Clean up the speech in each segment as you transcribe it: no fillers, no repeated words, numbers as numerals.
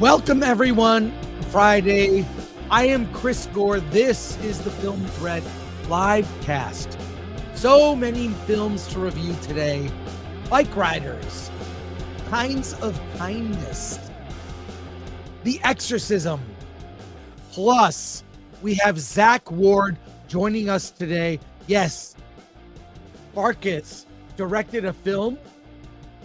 Welcome, everyone. Friday. I am Chris Gore. This is the Film Thread Livecast. So many films to review today. Bikeriders, Kinds of Kindness, The Exorcism. Plus, we have Zack Ward joining us today. Yes, Barkis directed a film,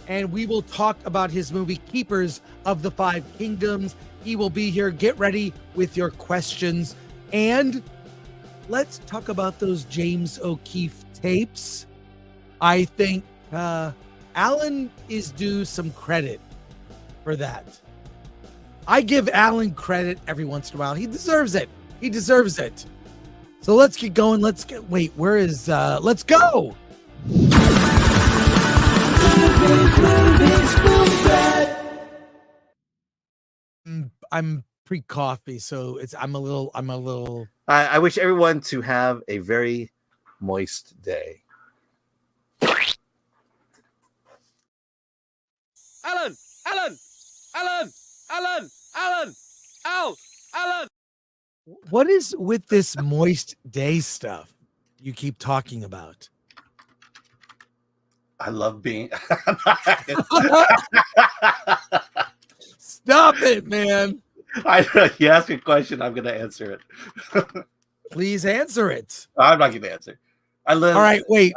and we will talk about his movie Keepers of the Five Kingdoms. He will be here. Get ready with your questions. And let's talk about those James O'Keefe tapes. I think Alan is due some credit for that. I give Alan credit every once in a while. He deserves it. He deserves it. So let's get going. Wait, where is, let's go. I'm pre-coffee, so I'm a little. I wish everyone to have a very moist day. Alan! What is with this moist day stuff you keep talking about? I love being. Stop it, man. You ask a question, I'm going to answer it. Please answer it. I'm not going to answer. All right, wait.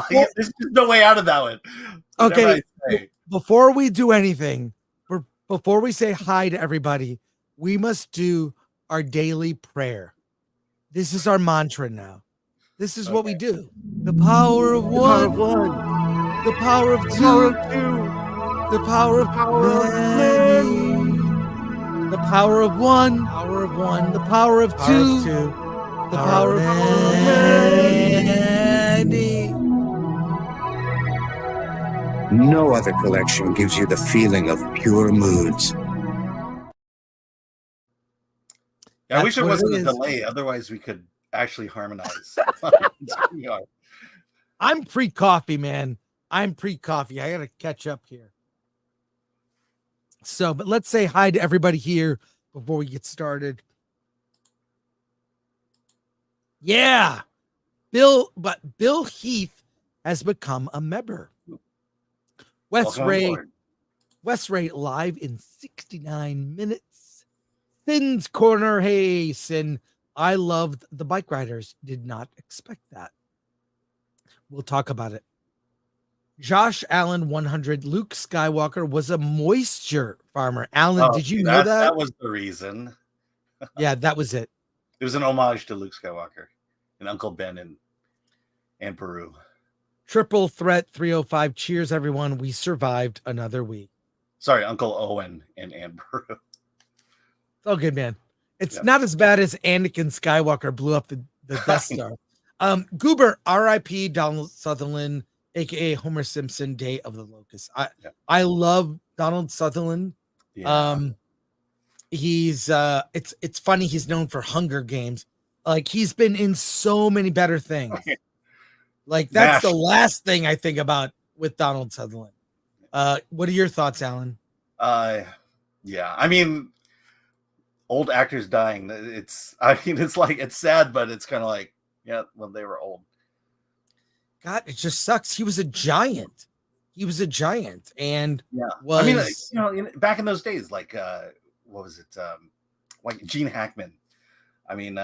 There's no way out of that one. Okay, before we do anything, before we say hi to everybody, we must do our daily prayer. This is our mantra now. This is what we do. The power of one. The power of two. The power of many. The power of one. The power of two. The power of many. No other collection gives you the feeling of pure moods. I wish there wasn't a delay. Otherwise, we could actually harmonize. I'm pre-coffee, man. I'm pre-coffee. I got to catch up here. So, but let's say hi to everybody here before we get started. Yeah. Bill Heath has become a member. West Ray live in 69 minutes. Sin's Corner. Hey, Sin. I loved the Bikeriders. Did not expect that. We'll talk about it. Josh Allen 100. Luke Skywalker was a moisture farmer. Alan, did you know that? That was the reason. Yeah, that was it. It was an homage to Luke Skywalker and Uncle Ben and Peru. Triple Threat 305. Cheers, everyone. We survived another week. Sorry, Uncle Owen and Aunt Peru. It's all good, man. It's not as bad as Anakin Skywalker blew up the Death Star. Goober, R.I.P. Donald Sutherland, aka Homer Simpson, Day of the Locust. I love Donald Sutherland. Yeah. He's it's funny he's known for Hunger Games. Like he's been in so many better things. Like that's the last thing I think about with Donald Sutherland. What are your thoughts, Alan? Yeah. I mean, old actors dying. It's sad, but it's kind of like, yeah, when they were old. God, it just sucks. He was a giant. And I mean, back in those days, like what was it? Like Gene Hackman. I mean,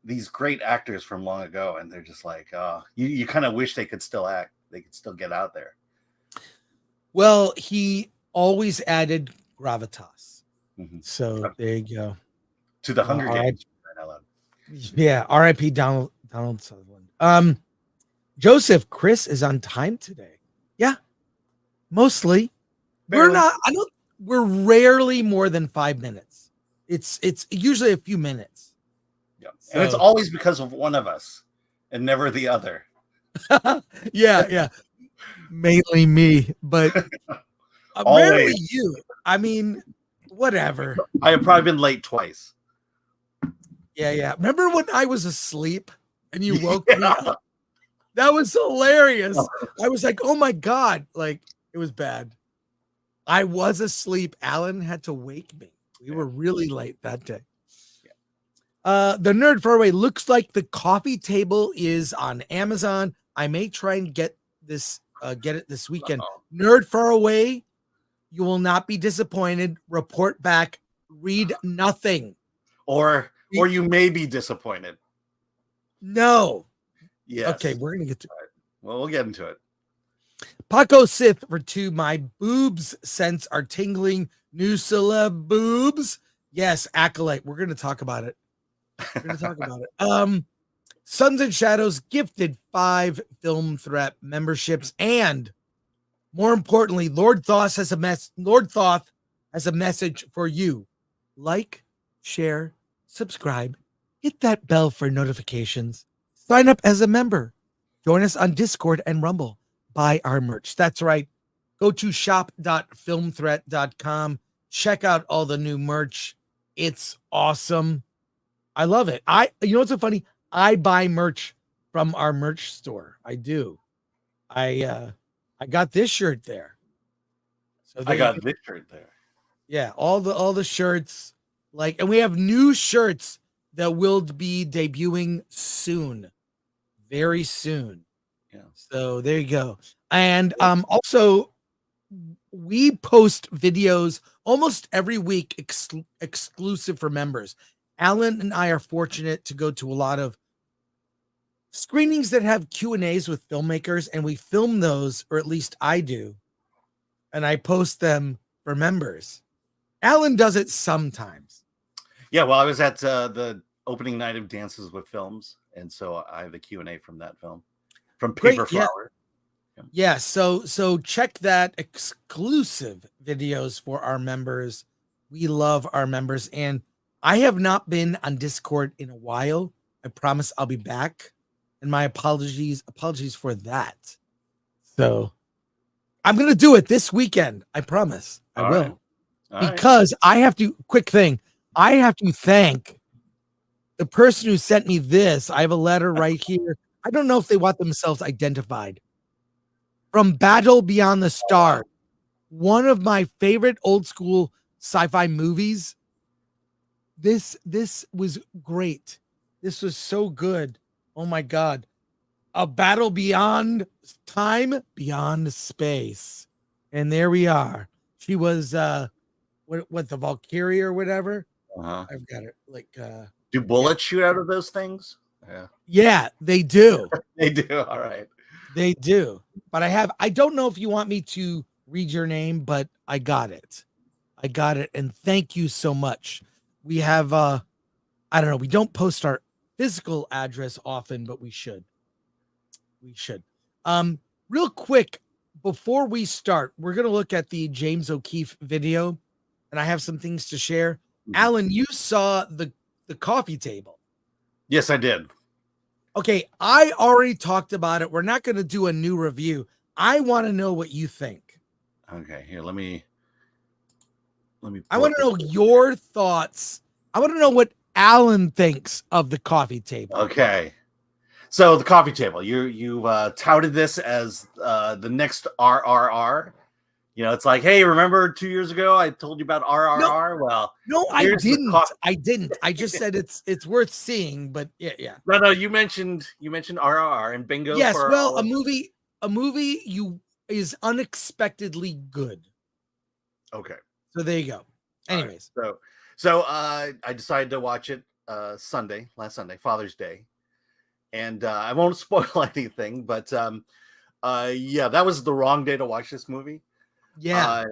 these great actors from long ago, and they're just like, you kind of wish they could still act. They could still get out there. Well, he always added gravitas. Mm-hmm. So there you go. To the Hunger Games. Yeah, R.I.P. Donald Sutherland. Joseph, Chris is on time today. Yeah, mostly. Barely. We're rarely more than 5 minutes. It's usually a few minutes. Yeah, and it's always because of one of us, and never the other. yeah, mainly me, but rarely you. I mean, whatever. I have probably been late twice. Yeah. Remember when I was asleep and you woke me up? That was hilarious. I was like, oh my God. Like, it was bad. I was asleep. Alan had to wake me. We were really late that day. The Nerd Faraway looks like the coffee table is on Amazon. I may try and get it this weekend. Nerd Faraway, you will not be disappointed. Report back. Read nothing. Or you may be disappointed. No. Yes. Okay, we're gonna get to it. Well, we'll get into it. Paco Sith for 2. My boobs sense are tingling. New celeb boobs. Yes, ACOLYTE. We're gonna talk about it. Sons and Shadows gifted 5 Film Threat memberships, and more importantly, Lord Thoth has a message for you. Like, share, subscribe, hit that bell for notifications, sign up as a member, join us on Discord and Rumble, buy our merch. That's right. Go to shop.filmthreat.com. Check out all the new merch. It's awesome. I love it. You know what's so funny? I buy merch from our merch store. I do. I got this shirt there. So I got this shirt there. Yeah, all the shirts, and we have new shirts that will be debuting soon, very soon. Yeah. So there you go. And also, we post videos almost every week exclusive for members. Alan and I are fortunate to go to a lot of screenings that have Q&As with filmmakers, and we film those, or at least I do, and I post them for members. Alan does it sometimes. Yeah, well, I was at the opening night of Dances with Films, and so I have a Q&A from that film, from Paper Flower. Yeah, so check that exclusive videos for our members. We love our members, and I have not been on Discord in a while. I promise I'll be back, and my apologies for that. So I'm gonna do it this weekend. I promise I will. Because I have to, quick thing, I have to thank the person who sent me this. I have a letter right here. I don't know if they want themselves identified. From Battle Beyond the Stars, one of my favorite old school sci-fi movies. This was great. This was so good. Oh my God. A battle beyond time, beyond space. And there we are. She was what the Valkyrie or whatever. I've got it. Do bullets shoot out of those things? Yeah, they do. They do. All right. They do. But I don't know if you want me to read your name, but I got it. And thank you so much. We have I don't know, we don't post our physical address often, but we should. Real quick, before we start, we're gonna look at the James O'Keefe video, and I have some things to share. Mm-hmm. Alan, you saw the coffee table. Yes, I did. Okay, I already talked about it. We're not gonna do a new review. I want to know what you think. Okay, here, let me. I want to know your thoughts. I want to know what Alan thinks of the coffee table. Okay. So the coffee table, you touted this as the next RRR. You know, it's like, hey, remember 2 years ago I told you about RRR? No, I didn't. I just said it's worth seeing, but yeah. No, you mentioned RRR and bingo. Yes, well, a movie is unexpectedly good. Okay. So there you go. Anyways. Right. So I decided to watch it last Sunday, Father's Day. And I won't spoil anything, but yeah, that was the wrong day to watch this movie. Yeah.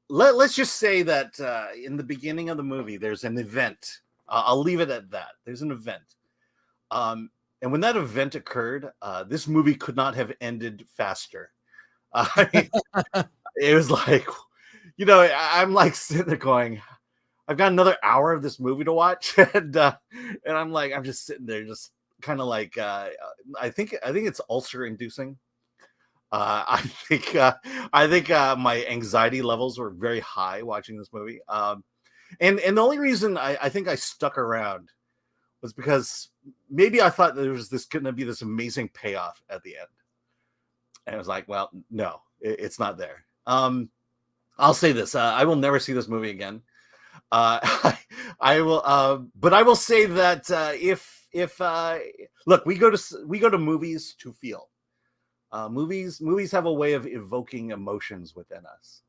Let's just say that in the beginning of the movie, there's an event. I'll leave it at that. There's an event. And when that event occurred, this movie could not have ended faster. I mean, it was like, you know, I'm like sitting there going, I've got another hour of this movie to watch, and I'm just sitting there, just kind of like, I think it's ulcer inducing. I think my anxiety levels were very high watching this movie. And the only reason I think I stuck around was because maybe I thought there was going to be this amazing payoff at the end, and I was like, well, no, it's not there. I'll say this: I will never see this movie again. I will, but I will say that if look, we go to movies to feel. Movies have a way of evoking emotions within us,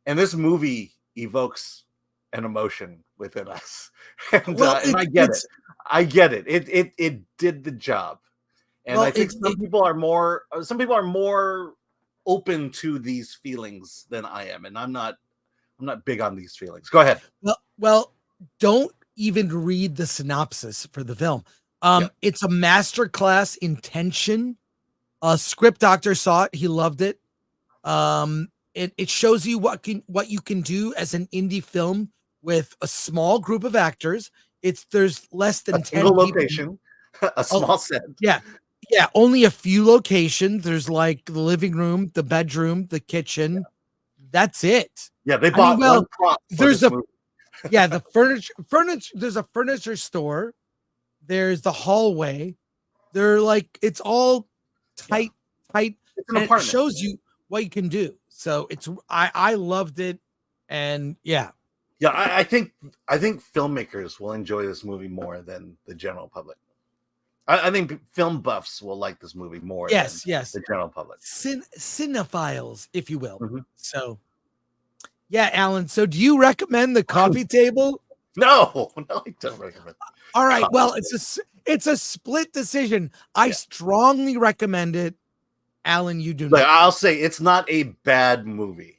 and this movie evokes an emotion within us. And, and I get it. I get it. It did the job, and I think some people are more open to these feelings than I am, and I'm not big on these feelings. Go ahead. Well, don't even read the synopsis for the film. It's a masterclass in tension. A script doctor saw it. He loved it. It shows you what you can do as an indie film with a small group of actors. There's less than 10 location, a small set. Yeah. Only a few locations. There's like the living room, the bedroom, the kitchen. Yeah. That's it. Yeah, they bought one prop. There's the furniture. There's a furniture store. There's the hallway. They're like, it's all tight. It's an apartment. It shows you what you can do. So I loved it, and yeah. I think filmmakers will enjoy this movie more than the general public. I think film buffs will like this movie more. Yes, than the general public. Cinephiles, if you will. Mm-hmm. So, yeah, Alan. So, do you recommend the coffee table? No, I don't recommend. All right. Well, it's a split decision. I strongly recommend it. Alan, you do not. I'll say it's not a bad movie.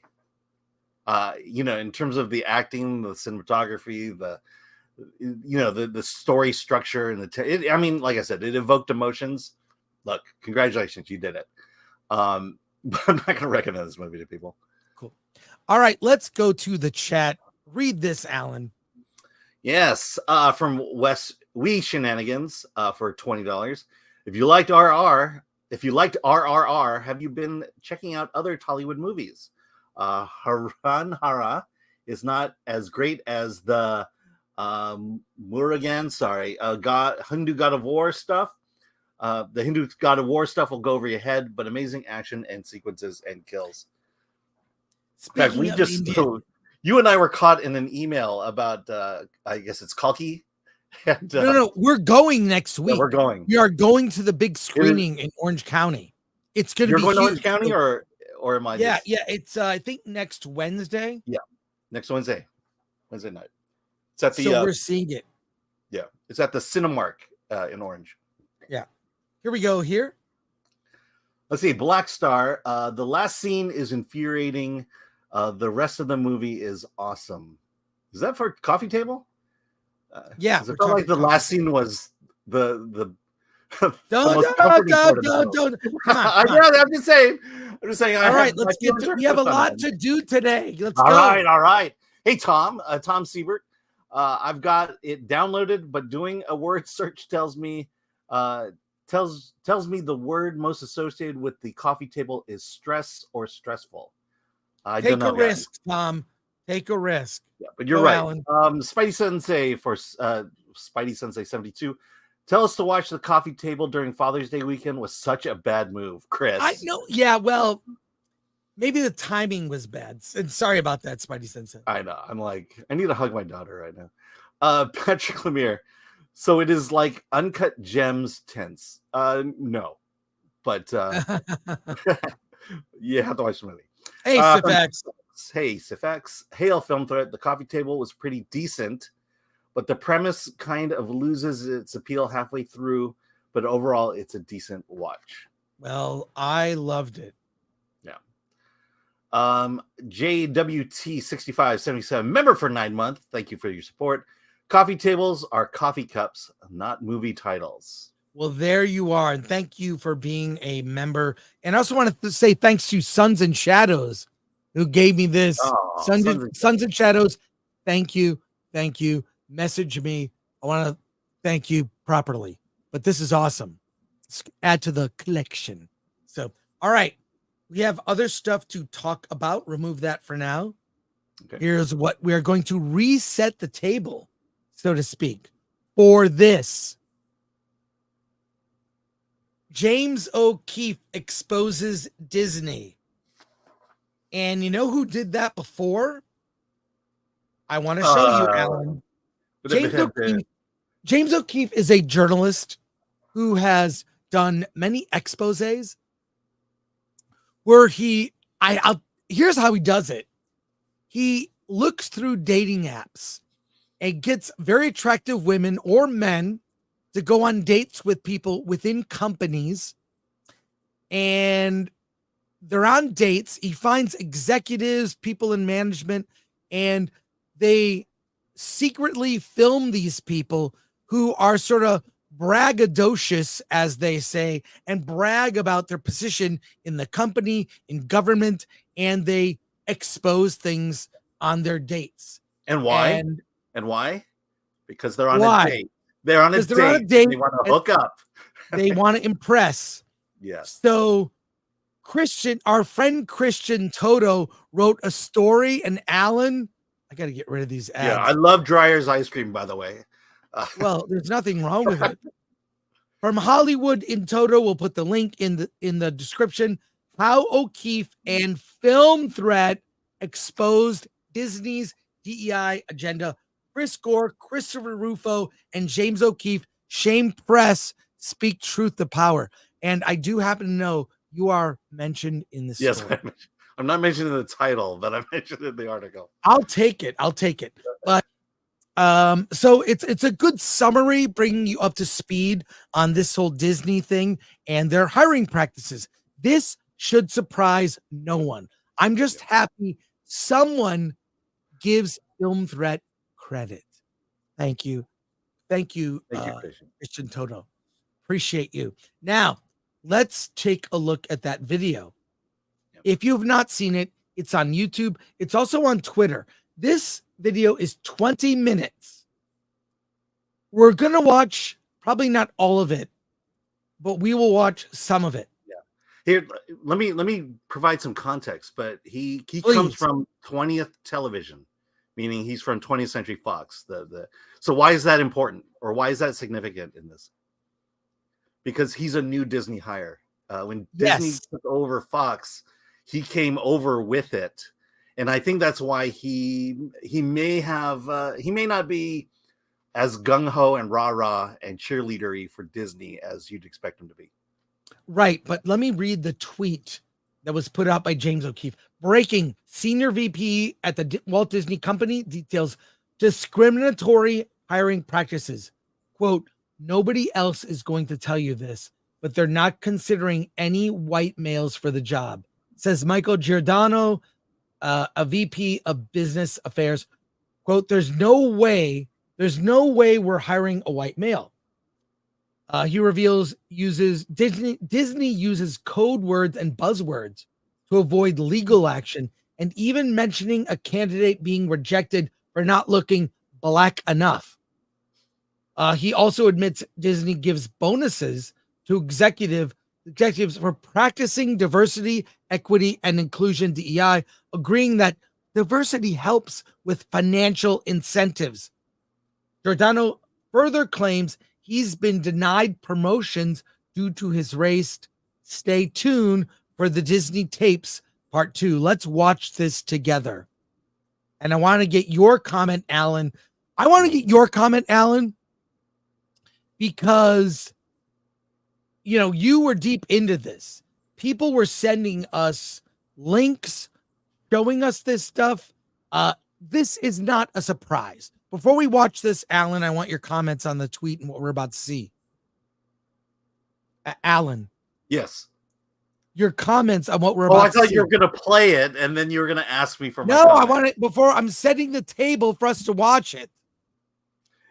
In terms of the acting, the cinematography, the story structure, and like I said, it evoked emotions. Look, congratulations, you did it. But I'm not going to recommend this movie to people. Cool. All right, let's go to the chat. Read this, Alan. Yes, from Wes Wee Shenanigans for $20. If you liked RRR, have you been checking out other Tollywood movies? Haran Hara is not as great as the Hindu God of War stuff. The Hindu God of War stuff will go over your head, but amazing action and sequences and kills. In fact, you and I were caught in an email about I guess it's Kalki. And, no, we're going next week. Yeah, we're going. We are going to the big screening in Orange County. It's going to be going huge. to Orange County, or am I? Yeah. It's I think next Wednesday. Yeah, next Wednesday night. It's at the. So we're seeing it. Yeah, it's at the Cinemark in Orange. Yeah, here we go. Here. Let's see, Black Star. The last scene is infuriating. The rest of the movie is awesome. Is that for Coffee Table? Yeah, it felt like the last scene was the don't. I'm just saying. All right, let's get to. We have a lot to do today. Let's go. All right. Hey, Tom Siebert. I've got it downloaded, but doing a word search tells me the word most associated with the coffee table is stress or stressful. Take a risk, Tom. Take a risk. Yeah, but you're right. Alan. Spidey Sensei for Spidey Sensei 72. Tell us to watch the coffee table during Father's Day weekend was such a bad move, Chris. I know. Yeah, well, maybe the timing was bad. And sorry about that, Spidey Sensei. I know. I'm like, I need to hug my daughter right now. Patrick Lemire. So it is like Uncut Gems tense. No. But you have to watch the movie. Hey, Sifax. Hey, Sifax. Hail Film Threat. The coffee table was pretty decent, but the premise kind of loses its appeal halfway through. But overall, it's a decent watch. Well, I loved it. Yeah. JWT6577, member for 9 months. Thank you for your support. Coffee tables are coffee cups, not movie titles. Well, there you are. And thank you for being a member. And I also wanted to say thanks to Sons and Shadows, who gave me this. Sons and Shadows, thank you. Thank you. Message me. I want to thank you properly. But this is awesome. Let's add to the collection. So, all right. We have other stuff to talk about. Remove that for now. Okay. Here's what we are going to reset the table, so to speak, for this. James O'Keefe exposes Disney. And you know who did that before? I want to show you, Alan. James O'Keefe is a journalist who has done many exposés where here's how he does it. He looks through dating apps and gets very attractive women or men to go on dates with people within companies. And they're on dates. He finds executives, people in management, and they secretly film these people who are sort of braggadocious, as they say, and brag about their position in the company, in government, and they expose things on their dates. And why? And why? Because they're on a date. They're on a date. They want to hook up. They want to impress. Yes. So our friend Christian Toto wrote a story, and Alan, I got to get rid of these ads. Yeah, I love Dreyer's ice cream, by the way. Well, there's nothing wrong with it. From Hollywood in Toto, we'll put the link in the description. How O'Keefe and Film Threat exposed Disney's DEI agenda. Chris Gore, Christopher Rufo, and James O'Keefe shame press, speak truth to power. And I do happen to know you are mentioned in the story. Yes, I'm not mentioned in the title, but I'm mentioned in the article. I'll take it. But so it's a good summary, bringing you up to speed on this whole Disney thing and their hiring practices. This should surprise no one. I'm just happy someone gives Film Threat credit. Thank you, Christian Toto. Appreciate you. Now, let's take a look at that video. If you have not seen it, it's on YouTube. It's also on Twitter. This video is 20 minutes. We're going to watch probably not all of it, but we will watch some of it. Yeah. Here, let me provide some context, but he comes from 20th Television, meaning he's from 20th Century Fox. So why is that important, or why is that significant in this? Because he's a new Disney hire. When Disney took over Fox, he came over with it, and I think that's why he may not be as gung ho and rah rah and cheerleadery for Disney as you'd expect him to be. Right, but let me read the tweet that was put out by James O'Keefe. Breaking: senior VP at the Walt Disney Company details discriminatory hiring practices. Quote, nobody else is going to tell you this, but they're not considering any white males for the job, says Michael Giordano, a VP of Business Affairs. Quote, there's no way we're hiring a white male. He reveals Disney uses code words and buzzwords to avoid legal action, and even mentioning a candidate being rejected for not looking black enough. He also admits Disney gives bonuses to executives for practicing diversity, equity, and inclusion DEI, agreeing that diversity helps with financial incentives. Giordano further claims he's been denied promotions due to his race. Stay tuned for the Disney Tapes Part 2. Let's watch this together. And I want to get your comment, Alan. Because, you were deep into this. People were sending us links, showing us this stuff. This is not a surprise. Before we watch this, Alan, I want your comments on the tweet and what we're about to see. Alan. Yes. Your comments on what we're about to see. I thought you were going to play it, and then you were going to ask me for my comment. I want it before I'm setting the table for us to watch it.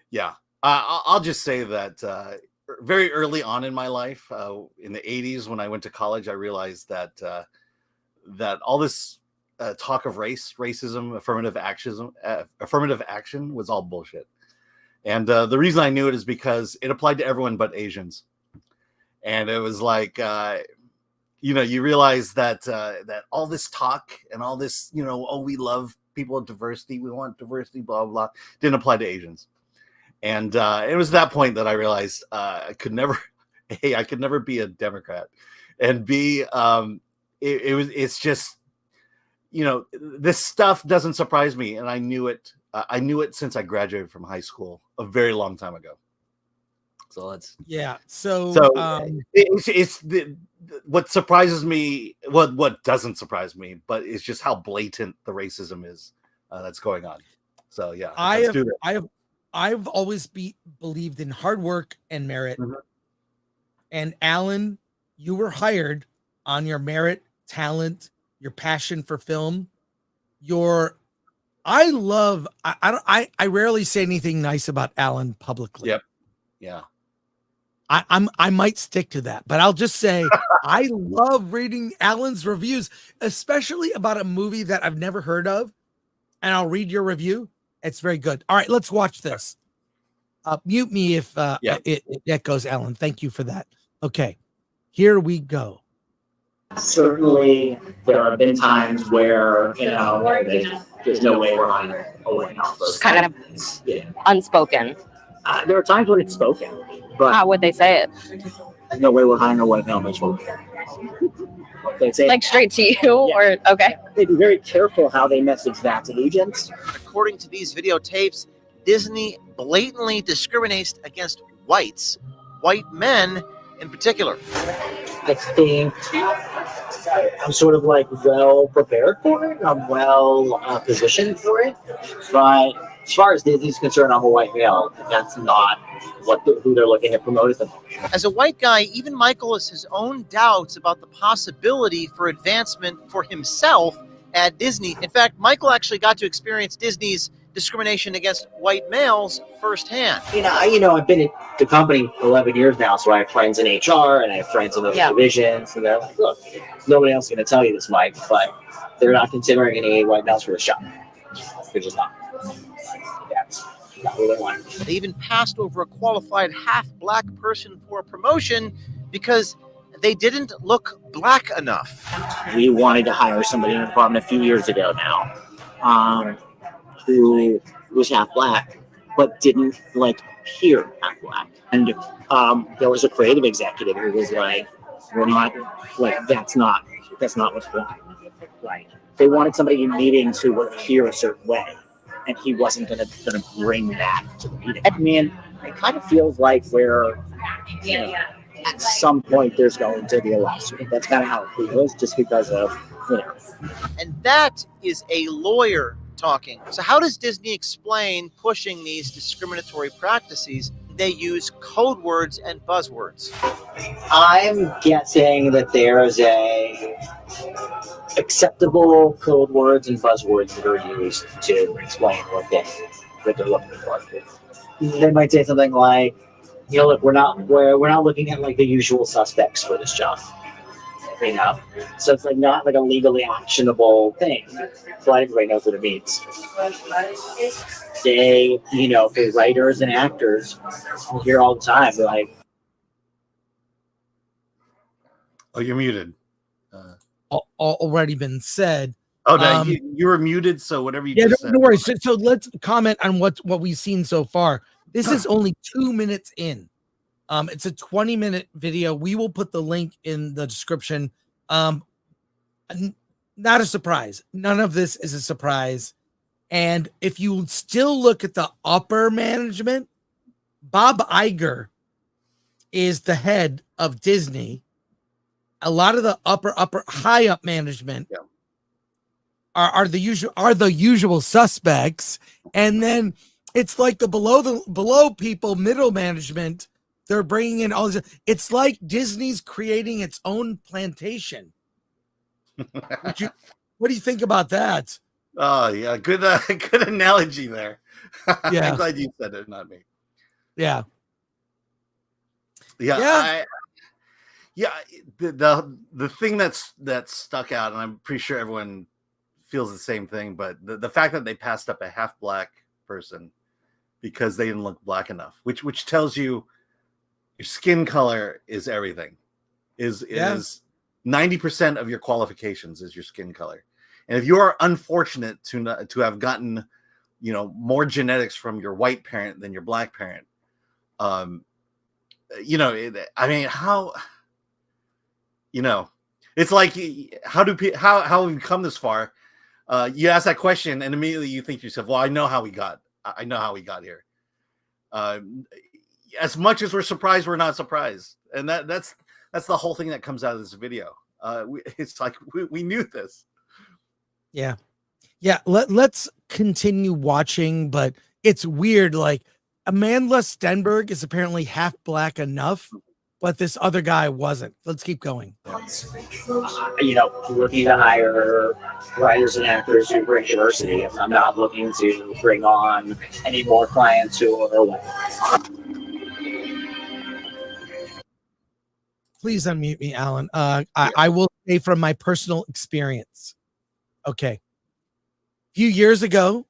Yeah. I'll just say that very early on in my life, in the 80s, when I went to college, I realized that all this talk of racism, affirmative action was all bullshit. And the reason I knew it is because it applied to everyone but Asians. And it was like, you realize that all this talk and all this, we love people with diversity, we want diversity, blah, blah, blah, didn't apply to Asians. And it was that point that I realized I could never be a Democrat, and B, it's just, this stuff doesn't surprise me, and I knew it. I knew it since I graduated from high school a very long time ago. So that's it's what surprises me. What doesn't surprise me, but it's just how blatant the racism is that's going on. So yeah, I've always believed in hard work and merit. Mm-hmm. And Alan, you were hired on your merit, talent, your passion for film. I rarely say anything nice about Alan publicly. Yep. Yeah. I might stick to that, but I'll just say I love reading Alan's reviews, especially about a movie that I've never heard of. And I'll read your review. It's very good. All right, let's watch this. Mute me if it echoes, Alan. Thank you for that. Okay, here we go. Certainly, there have been times where, there's no way we're on a way out. It's kind of unspoken. There are times when it's spoken, but how would they say it? There's no way we're hiring a white male Mitchell. They say like straight to you, or okay. They'd be very careful how they message that to agents. According to these videotapes, Disney blatantly discriminates against white men in particular. I think I'm sort of like well prepared for it. I'm well positioned for it. But as far as Disney's concerned, I'm a white male. That's not who they're looking to promote at the moment. As a white guy, even Michael has his own doubts about the possibility for advancement for himself at Disney. In fact, Michael actually got to experience Disney's discrimination against white males firsthand. I've been at the company 11 years now, so I have friends in HR and I have friends in those divisions. And they're like, look, nobody else is going to tell you this, Mike, but they're not considering any white males for the shop. They're just not. That's not what they want. They even passed over a qualified half-black person for a promotion because they didn't look black enough. We wanted to hire somebody in the department a few years ago now, who was half black, but didn't appear half black. And there was a creative executive who was like, "We're not that's not what's black." Like they wanted somebody in meetings who would appear a certain way, and he wasn't gonna bring that to the meeting. I mean, it kind of feels like we're, at some point there's going to be a lawsuit. That's kind of how it feels, just because of, And that is a lawyer talking. So how does Disney explain pushing these discriminatory practices? They use code words and buzzwords. I'm guessing that there's acceptable code words and buzzwords that are used to explain what they're looking for. They might say something like, look, we're not looking at the usual suspects for this job. So it's not a legally actionable thing. So everybody knows what it means. They, for writers and actors, you hear all the time, they're like, "Oh, you're muted." Already been said. Oh, no, you were muted. So whatever you just said. No worries. So let's comment on what we've seen so far. This is only 2 minutes in. It's a 20-minute video. We will put the link in the description. Not a surprise. None of this is a surprise. And if you still look at the upper management, Bob Iger is the head of Disney. A lot of the high up management are the usual suspects. And then it's like the below people, middle management. They're bringing in all this. It's like Disney's creating its own plantation. What do you think about that? Oh yeah, good analogy there. Yeah, I'm glad you said it, not me. Yeah. The thing that stuck out, and I'm pretty sure everyone feels the same thing, but the fact that they passed up a half black person because they didn't look black enough, which tells you your skin color is everything. Is 90% of your qualifications is your skin color. And if you are unfortunate to have gotten, more genetics from your white parent than your black parent, how, it's like, how have we come this far? You ask that question, and immediately you think to yourself, "Well, I know how we got. I know how we got here." As much as we're surprised, we're not surprised, and that's the whole thing that comes out of this video. It's like we knew this. Yeah. Let's continue watching, but it's weird. Like Amandla Stenberg is apparently half black enough, but this other guy wasn't. Let's keep going. Looking to hire writers and actors who bring diversity. I'm not looking to bring on any more clients who are. Please unmute me, Alan. I will say from my personal experience. Okay. A few years ago,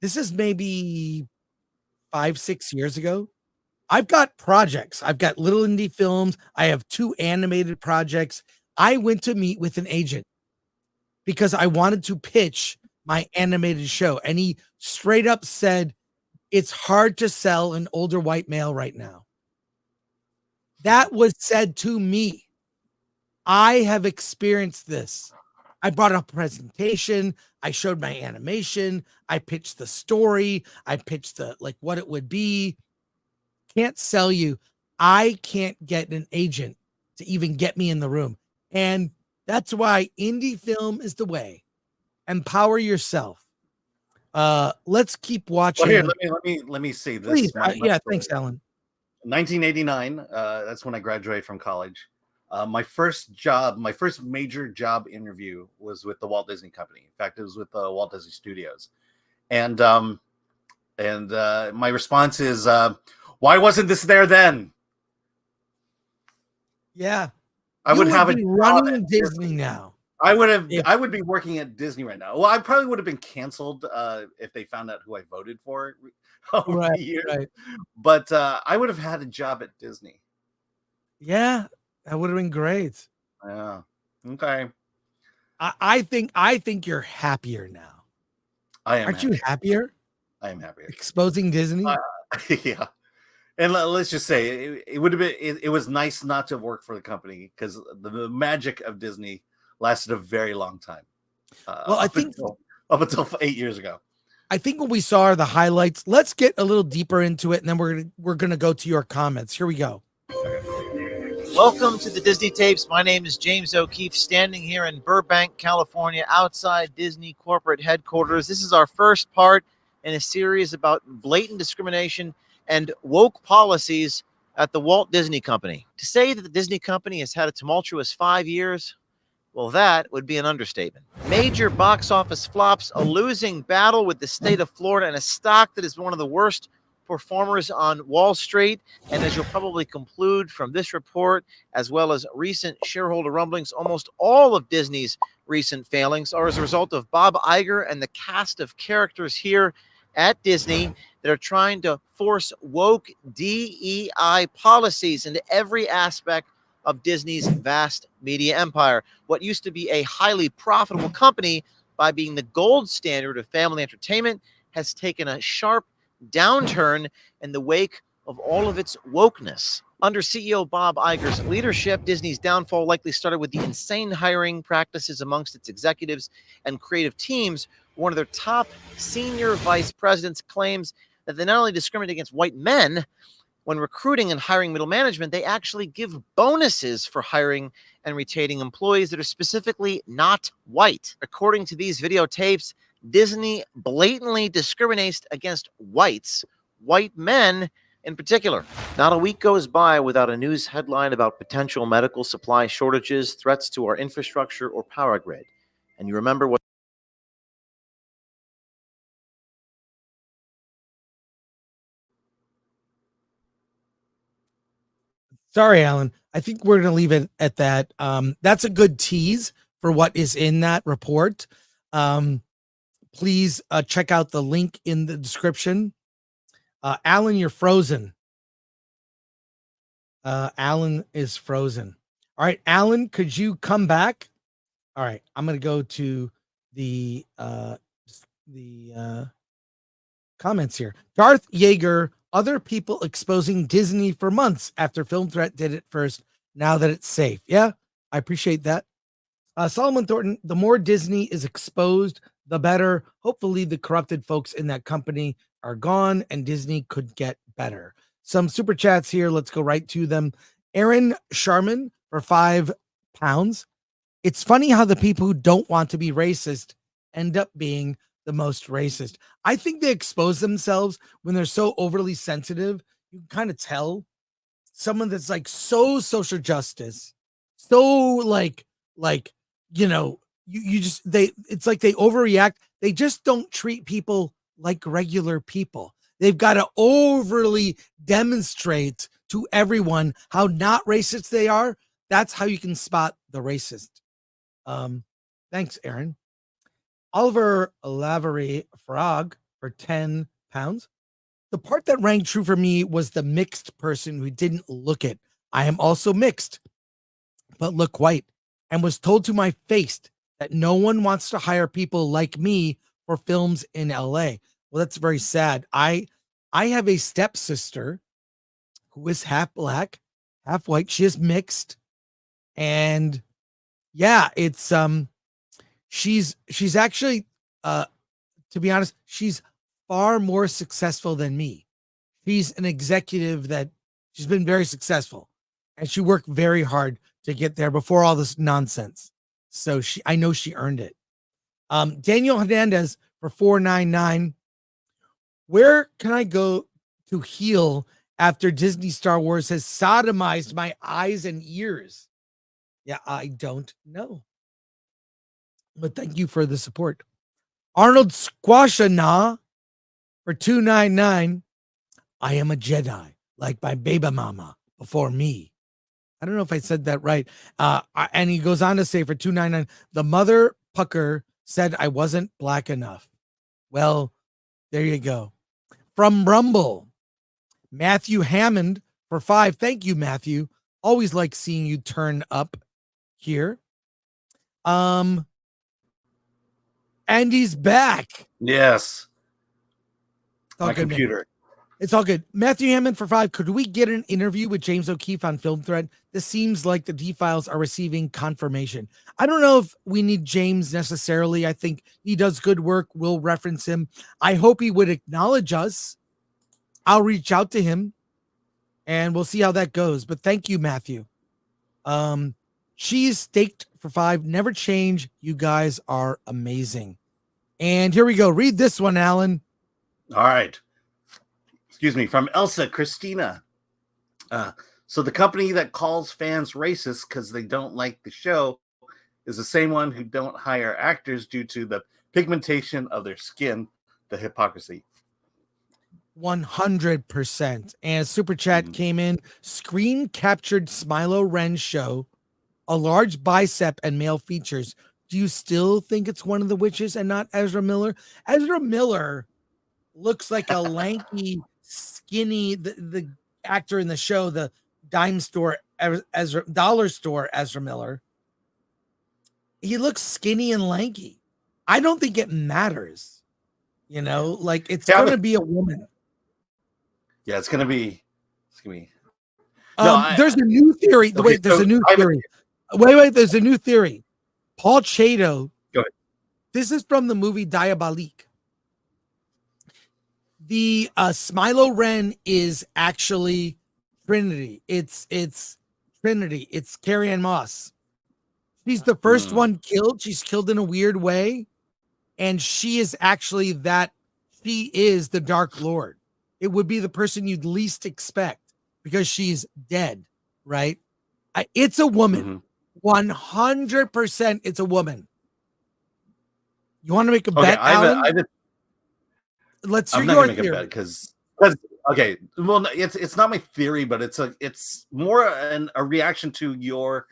this is maybe 5-6 years ago. I've got projects. I've got little indie films. I have 2 animated projects. I went to meet with an agent because I wanted to pitch my animated show. And he straight up said, it's hard to sell an older white male right now. That was said to me. I have experienced this. I brought up a presentation. I showed my animation. I pitched the story. I pitched what it would be. Can't sell you. I can't get an agent to even get me in the room. And that's why indie film is the way. Empower yourself. Let's keep watching. Well, here, let me say this. Please. Thanks, Alan. 1989. That's when I graduated from college. My first major job interview was with the Walt Disney Company. In fact, it was with the Walt Disney Studios. And my response is, why wasn't this there then? Yeah. I would have be running Disney now. I would be working at Disney right now. Well, I probably would have been canceled if they found out who I voted for over the years. Right. But I would have had a job at Disney. Yeah, that would have been great. Yeah. Okay. I think you're happier now. Aren't you happier? I am happier. Exposing Disney? Yeah. And let's just say it would have been. It was nice not to work for the company because the magic of Disney lasted a very long time. Well, I think up until 8 years ago. I think what we saw are the highlights. Let's get a little deeper into it, and then we're gonna go to your comments. Here we go. Welcome to the Disney Tapes. My name is James O'Keefe, standing here in Burbank, California, outside Disney corporate headquarters. This is our first part in a series about blatant discrimination and woke policies at the Walt Disney Company. To say that the Disney Company has had a tumultuous 5 years, well, that would be an understatement. Major box office flops, a losing battle with the state of Florida, and a stock that is one of the worst performers on Wall Street. And as you'll probably conclude from this report, as well as recent shareholder rumblings, almost all of Disney's recent failings are as a result of Bob Iger and the cast of characters here at Disney that are trying to force woke DEI policies into every aspect of Disney's vast media empire. What used to be a highly profitable company by being the gold standard of family entertainment has taken a sharp downturn in the wake of all of its wokeness. Under CEO Bob Iger's leadership, Disney's downfall likely started with the insane hiring practices amongst its executives and creative teams. One of their top senior vice presidents claims that they not only discriminate against white men when recruiting and hiring middle management, they actually give bonuses for hiring and retaining employees that are specifically not white. According to these videotapes, Disney blatantly discriminates against whites, white men in particular. Not a week goes by without a news headline about potential medical supply shortages, threats to our infrastructure, or power grid. And you remember what Sorry, Alan. I think we're going to leave it at that. That's a good tease for what is in that report. Please check out the link in the description. Alan, you're frozen. Alan is frozen. All right, Alan, could you come back? All right, I'm going to go to the comments here. Darth Yeager, other people exposing Disney for months after Film Threat did it first. Now that it's safe. Yeah, I appreciate that. Solomon Thornton, the more Disney is exposed, the better. Hopefully, the corrupted folks in that company are gone and Disney could get better. Some super chats here. Let's go right to them. Aaron Sharman for £5. It's funny how the people who don't want to be racist end up being the most racist. I think they expose themselves when they're so overly sensitive. You can kind of tell someone that's like so social justice, so like you just it's like they overreact. They just don't treat people like regular people. They've got to overly demonstrate to everyone how not racist they are. That's how you can spot the racist. Thanks, Aaron. Oliver Lavery Frog for £10. The part that rang true for me was the mixed person who didn't look it. I am also mixed, but look white, and was told to my face that no one wants to hire people like me for films in LA. Well, that's very sad. I have a stepsister who is half black, half white. She is mixed. And yeah, it's she's actually to be honest, she's far more successful than me. She's an executive that she's been very successful, and she worked very hard to get there before all this nonsense. So I know she earned it. Daniel Hernandez for $4.99. Where can I go to heal after Disney Star Wars has sodomized my eyes and ears? Yeah, I don't know. But thank you for the support. Arnold Squashana for $2.99. I am a Jedi, like my baby mama before me. I don't know if I said that right. And he goes on to say for $2.99, the mother pucker said I wasn't black enough. Well, there you go. From Rumble, Matthew Hammond for $5. Thank you, Matthew. Always like seeing you turn up here. And he's back. Yes. My computer. It's all good. Matthew Hammond for $5. Could we get an interview with James O'Keefe on Film Thread? This seems like the D-Files are receiving confirmation. I don't know if we need James necessarily. I think he does good work. We'll reference him. I hope he would acknowledge us. I'll reach out to him and we'll see how that goes. But thank you, Matthew. Cheese staked for $5. Never change. You guys are amazing. And here we go. Read this one, Alan. All right. Excuse me, from Elsa Christina. So the company that calls fans racist because they don't like the show is the same one who don't hire actors due to the pigmentation of their skin, the hypocrisy. 100%. And super chat came in. Screen captured Smilo Ren show, a large bicep and male features. Do you still think it's one of the witches and not Ezra Miller? Ezra Miller looks like a lanky, skinny, the actor in the show, the dollar store Ezra Miller. He looks skinny and lanky. I don't think it matters. Like it's gonna be a woman. Yeah, it's gonna be. There's a new theory. There's a new theory. There's a new theory. Paul Chato. Go ahead. This is from the movie Diabolique. The Smilo Ren is actually Trinity. It's Trinity. It's Carrie Ann Moss. She's the first one killed. She's killed in a weird way. And she is actually she is the Dark Lord. It would be the person you'd least expect because she's dead, right? It's a woman. 100% it's a woman. You want to make a bet, Alan? Let's hear your theory. Because okay, well, it's not my theory, but it's more a reaction to your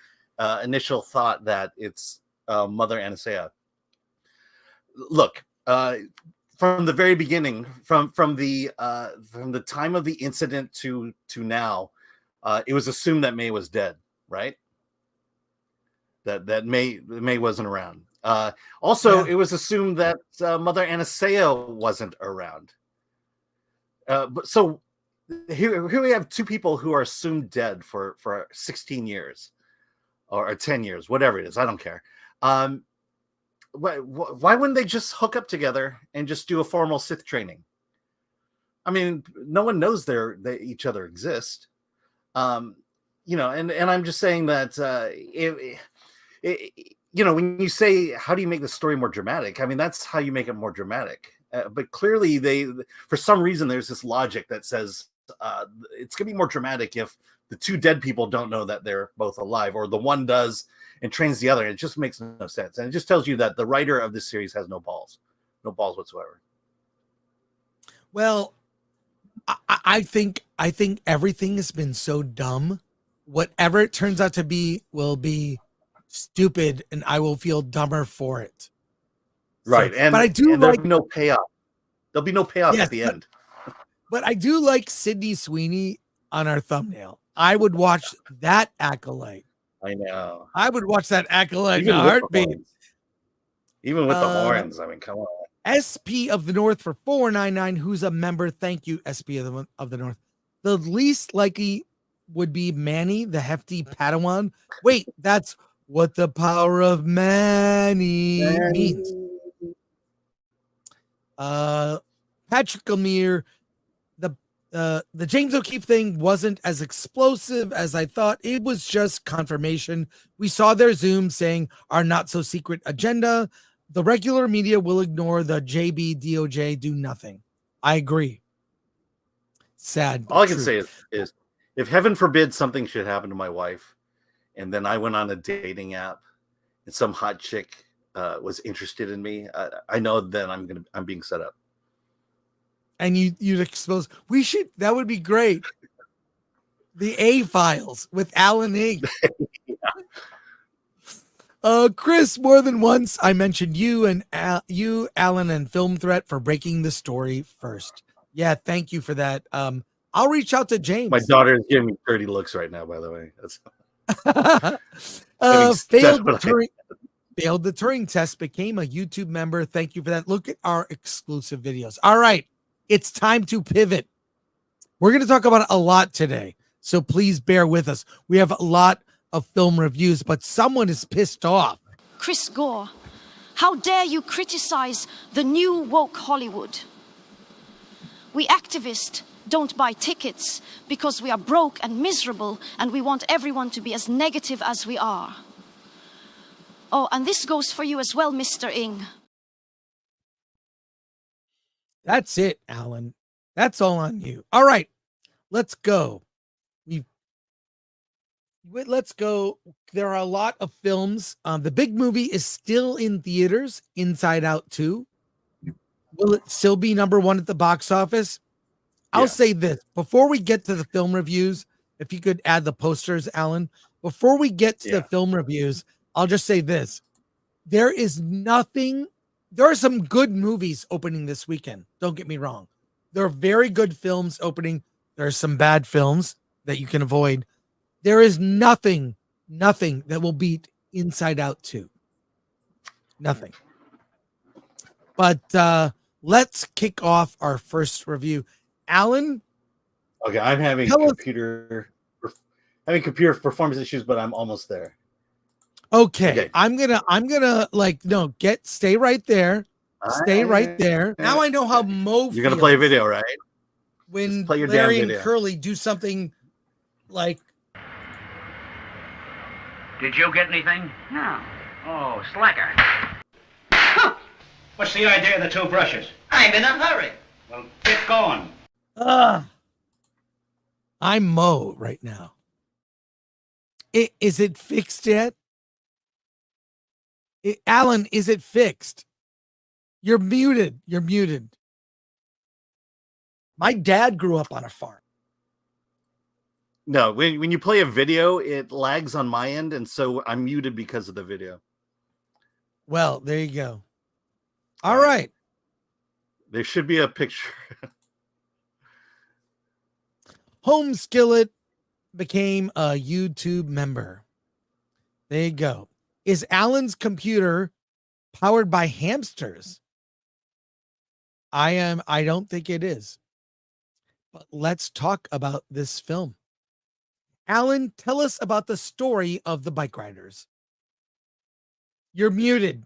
initial thought that it's Mother Anastasia. Look, from the very beginning, from the time of the incident to now, it was assumed that May was dead, right? That May wasn't around. It was assumed that Mother Anastasia wasn't around. But so here we have two people who are assumed dead for 16 years or 10 years, whatever it is. I don't care. why wouldn't they just hook up together and just do a formal Sith training? I mean, no one knows they each other exist. You know, and I'm just saying that you know, when you say how do you make the story more dramatic, I mean that's how you make it more dramatic. But clearly, for some reason there's this logic that says it's gonna be more dramatic if the two dead people don't know that they're both alive, or the one does and trains the other. It just makes no sense, and it just tells you that the writer of this series has no balls whatsoever. Well, I think everything has been so dumb. Whatever it turns out to be will be stupid, and I will feel dumber for it. Right, but I do like there'll be no payoff. There'll be no payoff at the end. But I do like Sydney Sweeney on our thumbnail. I would watch that Acolyte. I know. I would watch that Acolyte in a heartbeat. Even with the horns. I mean, come on. SP of the North for $4.99. Who's a member? Thank you, SP of the North. The least likely would be Manny, the hefty Padawan. Wait, that's what the power of Manny means. Patrick Lemire, the James O'Keefe thing wasn't as explosive as I thought. It was just confirmation. We saw their Zoom saying our not so secret agenda. The regular media will ignore the JB DOJ do nothing. I agree. Sad. All I can say is if heaven forbid something should happen to my wife, and then I went on a dating app and some hot chick was interested in me, I know then I'm being set up. And you'd expose. That would be great. The A-Files with Alan Ing. Chris, more than once I mentioned you, Alan, and Film Threat for breaking the story first. Yeah, thank you for that. I'll reach out to James. My daughter is giving me dirty looks right now, by the way. Failed the Turing test, became a YouTube member. Thank you for that. Look at our exclusive videos. All right, it's time to pivot. We're going to talk about a lot today, so please bear with us. We have a lot of film reviews, but someone is pissed off. Chris Gore, how dare you criticize the new woke Hollywood? We activists don't buy tickets because we are broke and miserable and we want everyone to be as negative as we are. Oh, and this goes for you as well, Mr. Ing. That's it, Alan. That's all on you. All right, let's go. Let's go. There are a lot of films. The big movie is still in theaters, Inside Out 2. Will it still be number one at the box office? I'll say this. Before we get to the film reviews, if you could add the posters, Alan. Before we get to the film reviews, I'll just say this. There are some good movies opening this weekend. Don't get me wrong. There are very good films opening. There are some bad films that you can avoid. There is nothing that will beat Inside Out 2. Nothing. But let's kick off our first review. Alan? Okay, I'm having computer performance issues, but I'm almost there. Okay. I'm gonna stay right there. Stay right there. Now I know how Mo You're gonna play a video, right? When Larry and Curly do something like, did you get anything? No. Oh, slacker. Huh. What's the idea of the two brushes? I'm in a hurry. Well, get going. I'm Mo right now. Is it fixed yet? Alan, is it fixed? You're muted. You're muted. My dad grew up on a farm. No, when you play a video, it lags on my end, and so I'm muted because of the video. Well, there you go. All right. There should be a picture. Home Skillet became a YouTube member. There you go. Is Alan's computer powered by hamsters? I don't think it is. But let's talk about this film. Alan, tell us about the story of the Bikeriders. You're muted.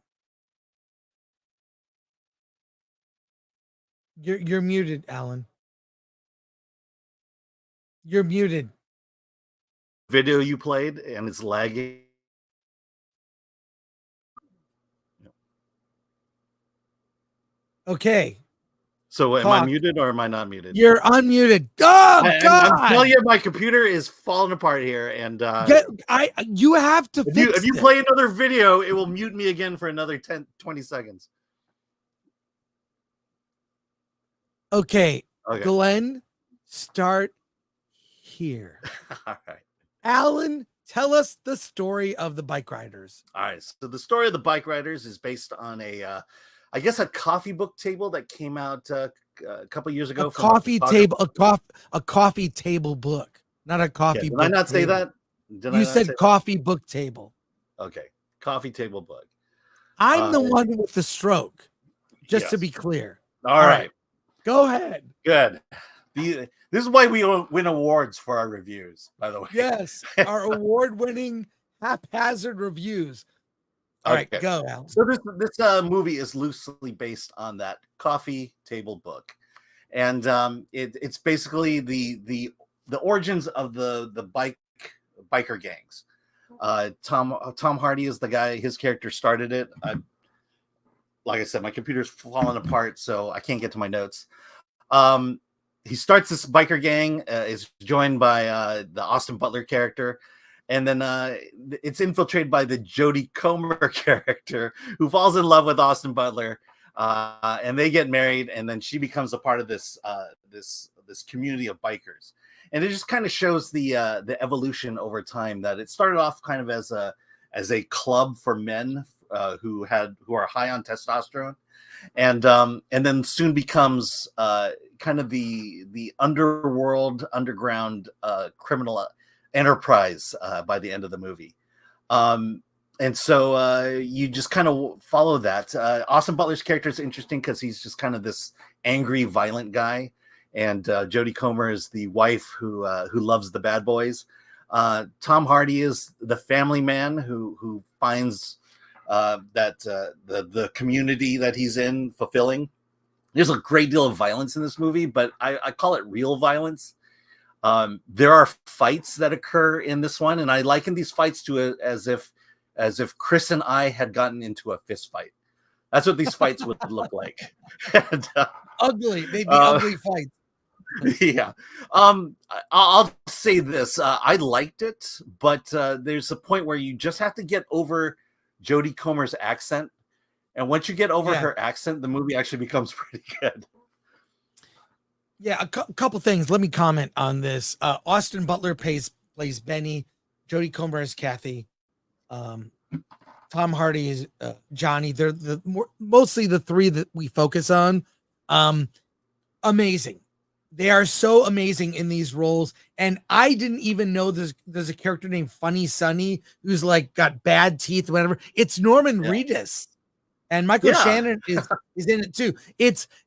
You're muted, Alan. You're muted. Video you played and it's lagging. Okay. So am Talk. I muted or am I not muted? You're unmuted. Oh God! I'm telling you, my computer is falling apart here, and you have to if you play another video, it will mute me again for another 20 seconds. Okay. Glenn, start here. All right. Alan, tell us the story of the Bikeriders. All right. So the story of the Bikeriders is based on a coffee book table that came out a couple years ago. A coffee table book, not a coffee book. Did I not say that? You said coffee book table. Okay. Coffee table book. I'm the one with the stroke, just to be clear. All right. Go ahead. Good. This is why we win awards for our reviews, by the way. Yes, our award-winning haphazard reviews. All right, go, Alan. So this movie is loosely based on that coffee table book, and it's basically the origins of the biker gangs. Tom Hardy is the guy. His character started it. Like I said, my computer's falling apart, so I can't get to my notes. He starts this biker gang, is joined by the Austin Butler character, and then it's infiltrated by the Jodie Comer character, who falls in love with Austin Butler, and they get married, and then she becomes a part of this community of bikers. And it just kind of shows the evolution over time, that it started off kind of as a club for men who are high on testosterone, and then soon becomes kind of the underground criminal enterprise by the end of the movie. And so you just kind of follow that. Austin Butler's character is interesting because he's just kind of this angry, violent guy, and Jodie Comer is the wife who loves the bad boys. Tom Hardy is the family man who finds that the community that he's in fulfilling. There's a great deal of violence in this movie, but I call it real violence. There are fights that occur in this one, and I liken these fights to as if Chris and I had gotten into a fist fight. That's what these fights would look like. And, ugly. They'd be ugly fights. Yeah. I'll say this. I liked it, but there's a point where you just have to get over Jodie Comer's accent. And once you get over her accent, the movie actually becomes pretty good. Yeah, a couple things. Let me comment on this. Austin Butler plays Benny. Jodie Comer is Kathy. Tom Hardy is Johnny. They're mostly the three that we focus on. Amazing. They are so amazing in these roles. And I didn't even know there's a character named Funny Sonny who's like got bad teeth, whatever. It's Norman Reedus. And Michael Shannon is in it too.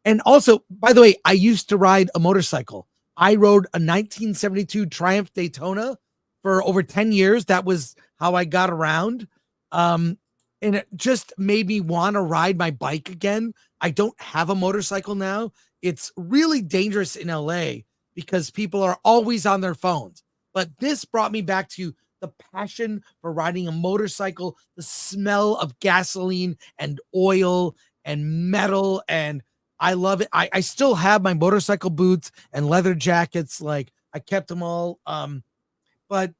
And also, by the way, I used to ride a motorcycle. I rode a 1972 Triumph Daytona for over 10 years. That was how I got around. And it just made me want to ride my bike again. I don't have a motorcycle now. It's really dangerous in LA because people are always on their phones. But this brought me back to the passion for riding a motorcycle, the smell of gasoline and oil and metal. And I love it. I still have my motorcycle boots and leather jackets. Like I kept them all. But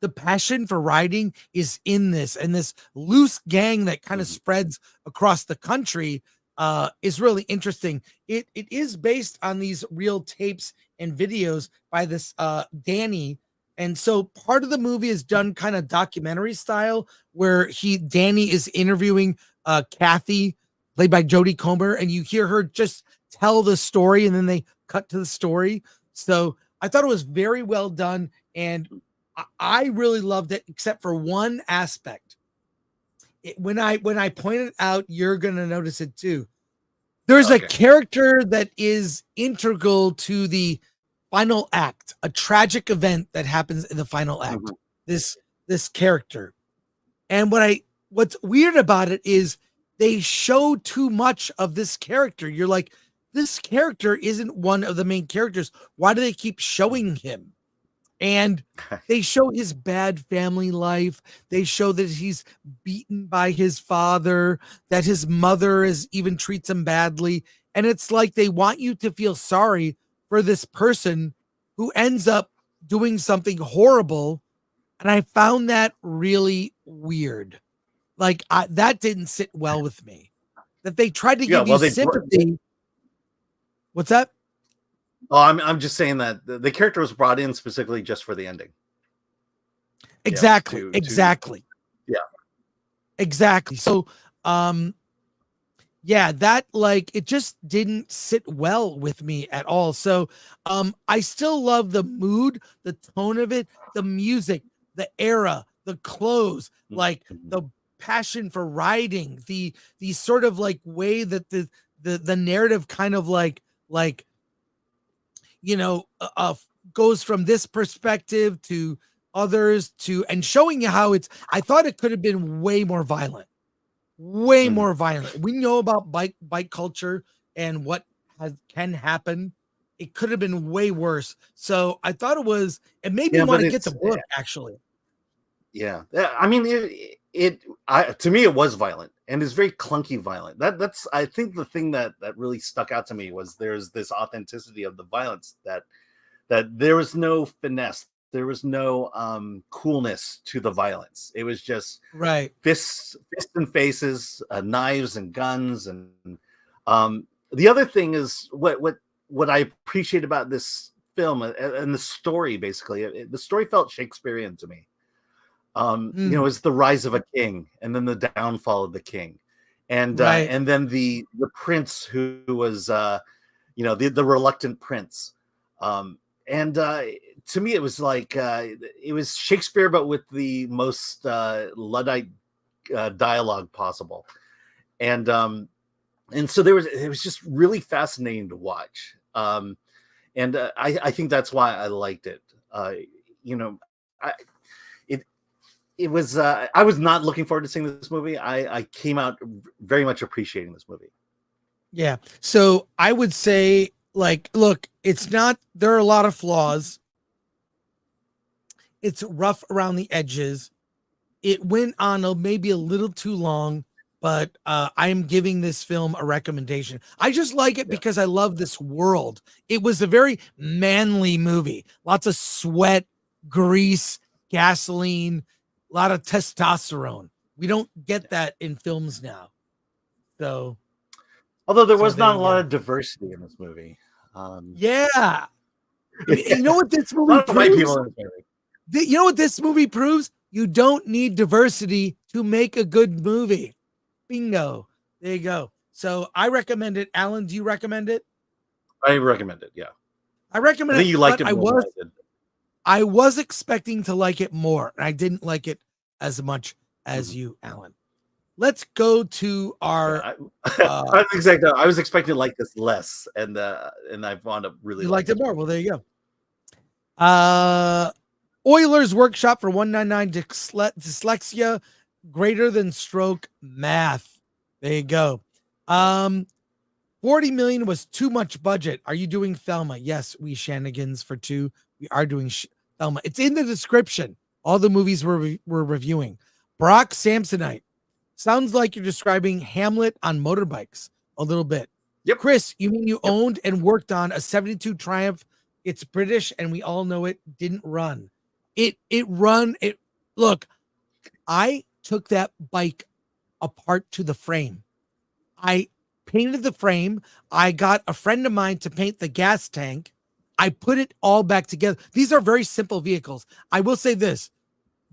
the passion for riding is in this, and this loose gang that kind of spreads across the country is really interesting. It is based on these real tapes and videos by this Danny. And so part of the movie is done kind of documentary style, where Danny is interviewing Kathy, played by Jodie Comer, and you hear her just tell the story, and then they cut to the story. So I thought it was very well done, and I really loved it, except for one aspect. When I pointed out, you're gonna notice it too. There's a character that is integral to the final act, a tragic event that happens in the final act. This character, and what's weird about it is they show too much of this character. You're like, this character isn't one of the main characters. Why do they keep showing him? And they show his bad family life. They show that he's beaten by his father, that his mother even treats him badly. And it's like they want you to feel sorry for this person who ends up doing something horrible. And I found that really weird. Like that didn't sit well with me. That they tried to give you sympathy. What's that? Oh, I'm just saying that the character was brought in specifically just for the ending. Exactly. Exactly. So, yeah, that like it just didn't sit well with me at all. So, I still love the mood, the tone of it, the music, the era, the clothes, like the passion for riding, the sort of like way that the narrative kind of like goes from this perspective to others and showing you how I thought it could have been way more violent. More violent. We know about bike culture and what can happen. It could have been way worse. So I thought it made me want to get the book actually. Yeah. I mean, to me, it was violent and it's very clunky violent. That's, I think the thing that really stuck out to me was there's this authenticity of the violence that there was no finesse. There was no coolness to the violence. It was just fists and faces, knives and guns. And the other thing is what I appreciate about this film and the story, basically, the story felt Shakespearean to me. It's the rise of a king and then the downfall of the king. And then the prince who was, the reluctant prince. To me, it was like it was Shakespeare, but with the most Luddite dialogue possible. And so it was just really fascinating to watch. I think that's why I liked it. It was I was not looking forward to seeing this movie. I came out very much appreciating this movie. Yeah. So I would say, like, look, there are a lot of flaws. It's rough around the edges. It went on maybe a little too long, but I'm giving this film a recommendation. I just like it because I love this world. It was a very manly movie. Lots of sweat, grease, gasoline, a lot of testosterone. We don't get that in films now. So, although there was not a lot of diversity in this movie. Yeah. You know what this movie proves? You know what this movie proves? You don't need diversity to make a good movie. Bingo. There you go. So I recommend it. Alan, do you recommend it? I recommend it. Yeah. I recommend it. I think you liked it more than I did. I was expecting to like it more, and I didn't like it as much as you, Alan. Let's go to our. I was expecting to like this less, and I wound up really. You liked it more. Well, there you go. Euler's Workshop for $199. Dyslexia greater than stroke math. There you go. 40 million was too much budget. Are you doing Thelma? Yes, we shenanigans for 2. We are doing Thelma. It's in the description. All the movies we're reviewing. Brock Samsonite. Sounds like you're describing Hamlet on motorbikes a little bit. Yep. Chris, you mean you owned and worked on a 72 Triumph? It's British, and we all know it didn't run. Look, I took that bike apart to the frame. I painted the frame. I got a friend of mine to paint the gas tank. I put it all back together. These are very simple vehicles. I will say this.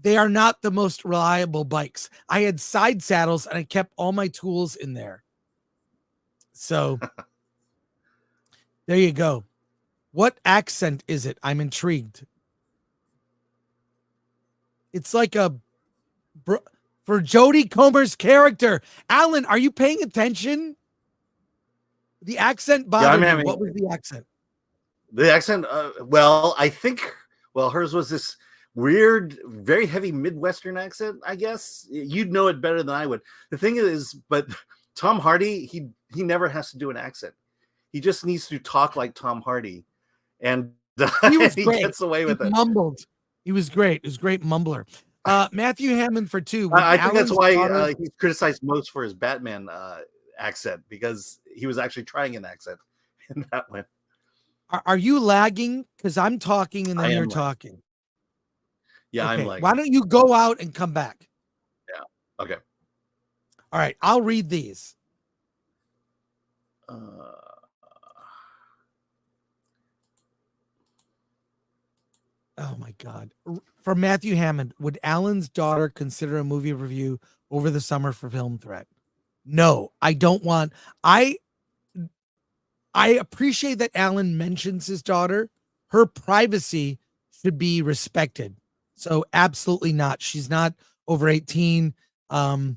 They are not the most reliable bikes. I had side saddles and I kept all my tools in there. So there you go. What accent is it? I'm intrigued. It's like for Jodie Comer's character. Alan, are you paying attention? The accent bothered me. What was the accent? The accent, well, I think, hers was this weird, very heavy Midwestern accent, I guess. You'd know it better than I would. The thing is, but Tom Hardy, he never has to do an accent. He just needs to talk like Tom Hardy, and He was he great. gets away with He it. mumbled. He was great. He was a great mumbler. Matthew Hammond for 2. I think that's Alan's why daughter- he's criticized most for his Batman accent, because he was actually trying an accent in that one. Are you lagging? Because I'm talking and I then am you're lagging. talking. Yeah, Okay. I'm like, Why don't you go out and come back? okay. All right. I'll read these. Oh my God. For Matthew Hammond, would Alan's daughter consider a movie review over the summer for Film Threat? No, I don't want. I appreciate that Alan mentions his daughter. Her privacy should be respected. So absolutely not. She's not over 18. I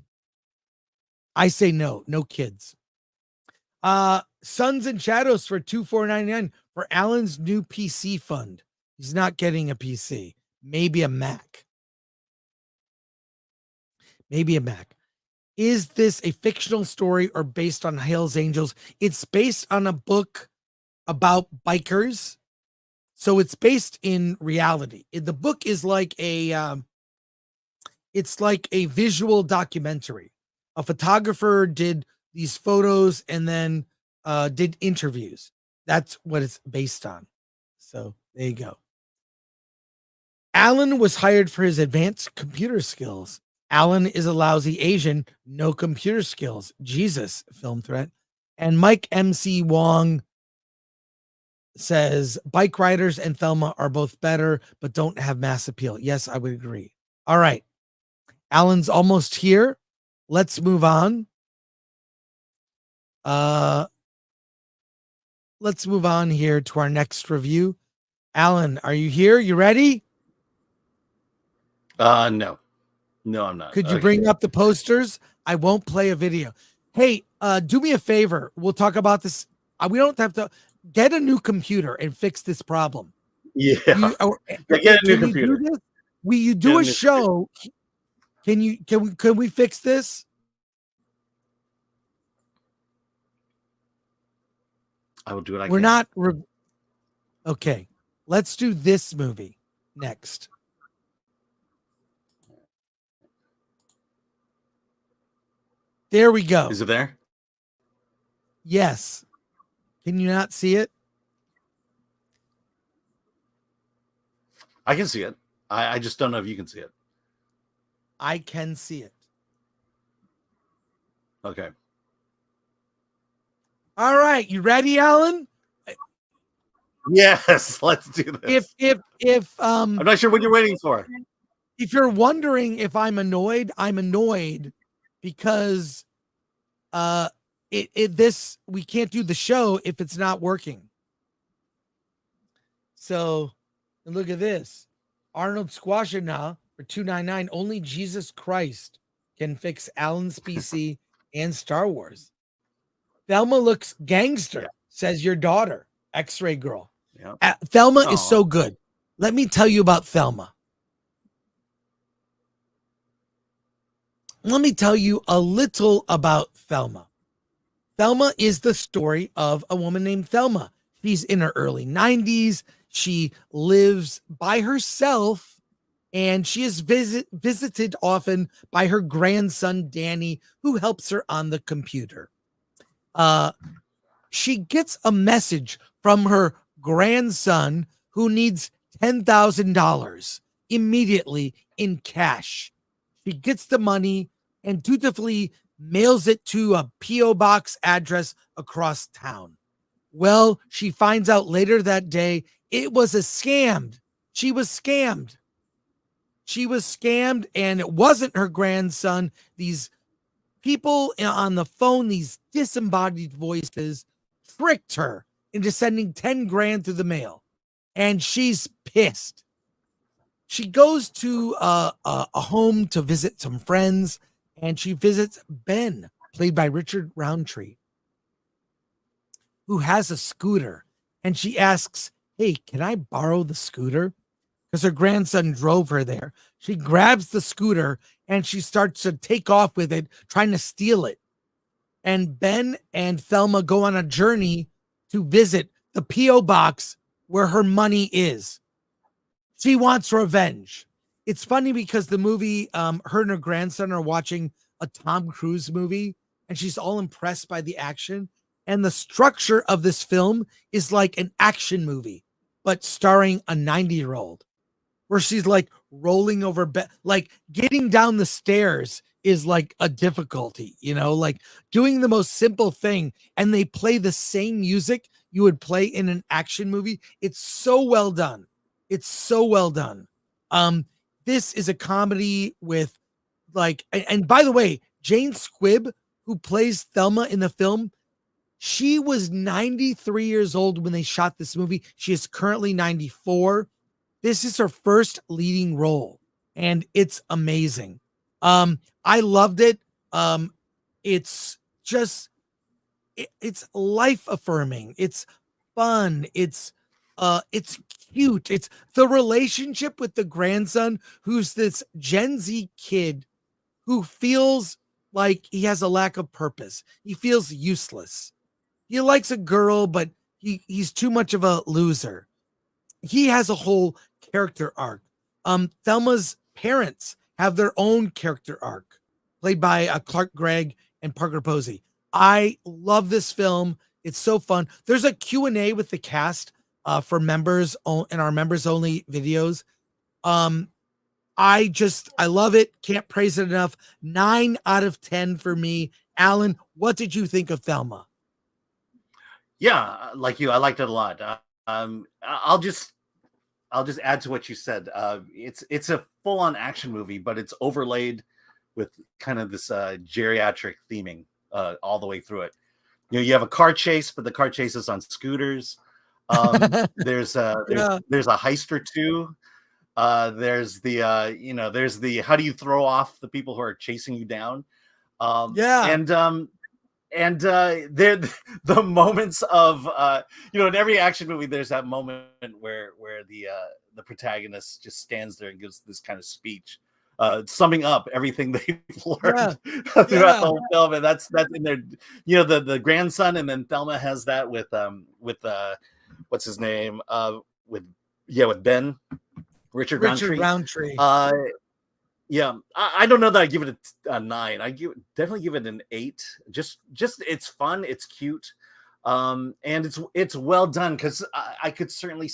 say no kids. Suns and Shadows for $24.99 for Alan's new PC fund. He's not getting a PC. Maybe a Mac. Maybe a Mac. Is this a fictional story or based on Hell's Angels? It's based on a book about bikers. So it's based in reality. The book is like it's like a visual documentary. A photographer did these photos and then did interviews. That's what it's based on. So there you go. Alan was hired for his advanced computer skills. Alan is a lousy Asian, no computer skills. Jesus, Film Threat. And Mike MC Wong says Bikeriders and Thelma are both better, but don't have mass appeal. Yes, I would agree. All right. Alan's almost here. Let's move on. Let's move on here to our next review. Alan, are you here? You ready? No, I'm not. Could you bring up the posters? I won't play a video. Hey, do me a favor. We'll talk about this. We don't have to get a new computer and fix this problem. Yeah. Get a new computer. You do a show. Can we fix this? I will do what I We're can. not. Okay. Let's do this movie next. There we go. Is it there? Yes. Can you not see it? I can see it. I just don't know if you can see it. I can see it. Okay. All right. You ready, Alan? Yes, let's do this. If I'm not sure what you're waiting for. If you're wondering if I'm annoyed because we can't do the show if it's not working. So look at this. Arnold Squashina for $2.99. Only Jesus Christ can fix Alan's PC and Star Wars. Thelma looks gangster, says your daughter, X-Ray Girl. Yeah. Thelma is so good. Let me tell you about Thelma. Let me tell you a little about Thelma. Thelma is the story of a woman named Thelma. She's in her early 90s. She lives by herself, and she is visited often by her grandson, Danny, who helps her on the computer. She gets a message from her grandson who needs $10,000 immediately in cash. She gets the money and dutifully mails it to a P.O. box address across town. Well, she finds out later that day it was a scam. She was scammed. And it wasn't her grandson. These people on the phone, these disembodied voices, tricked her into sending 10 grand through the mail. And she's pissed. She goes to a home to visit some friends, and she visits Ben, played by Richard Roundtree, who has a scooter. And she asks, hey, can I borrow the scooter? Because her grandson drove her there. She grabs the scooter and she starts to take off with it, trying to steal it. And Ben and Thelma go on a journey to visit the P.O. box where her money is. She wants revenge. It's funny because the movie, her and her grandson are watching a Tom Cruise movie, and she's all impressed by the action. And the structure of this film is like an action movie, but starring a 90-year-old, where she's like rolling over, like getting down the stairs is like a difficulty, like doing the most simple thing. And they play the same music you would play in an action movie. It's so well done. It's so well done. This is a comedy with and by the way, Jane Squibb, who plays Thelma in the film, she was 93 years old when they shot this movie. She is currently 94. This is her first leading role, and it's amazing. I loved it. It's just, it's life affirming. It's fun. It's cute. It's the relationship with the grandson, who's this Gen Z kid who feels like he has a lack of purpose. He feels useless. He likes a girl, but he's too much of a loser. He has a whole character arc. Thelma's parents have their own character arc, played by Clark Gregg and Parker Posey. I love this film. It's so fun. There's a Q&A with the cast for members in our members only videos. I love it. Can't praise it enough. 9 out of 10 for me. Alan, what did you think of Thelma? Yeah, like you, I liked it a lot. I'll just add to what you said. It's a full-on action movie, but it's overlaid with kind of this geriatric theming all the way through it. You have a car chase, but the car chase is on scooters. There's a heist or two. There's the how do you throw off the people who are chasing you down? And they're the moments of in every action movie there's that moment where the protagonist just stands there and gives this kind of speech summing up everything they've learned throughout the whole film. And that's in there, the grandson, and then Thelma has that with what's his name, with Ben, Richard Roundtree. I don't know that I give it a 9. I definitely give it an 8. Just it's fun, it's cute, and it's well done, because I could certainly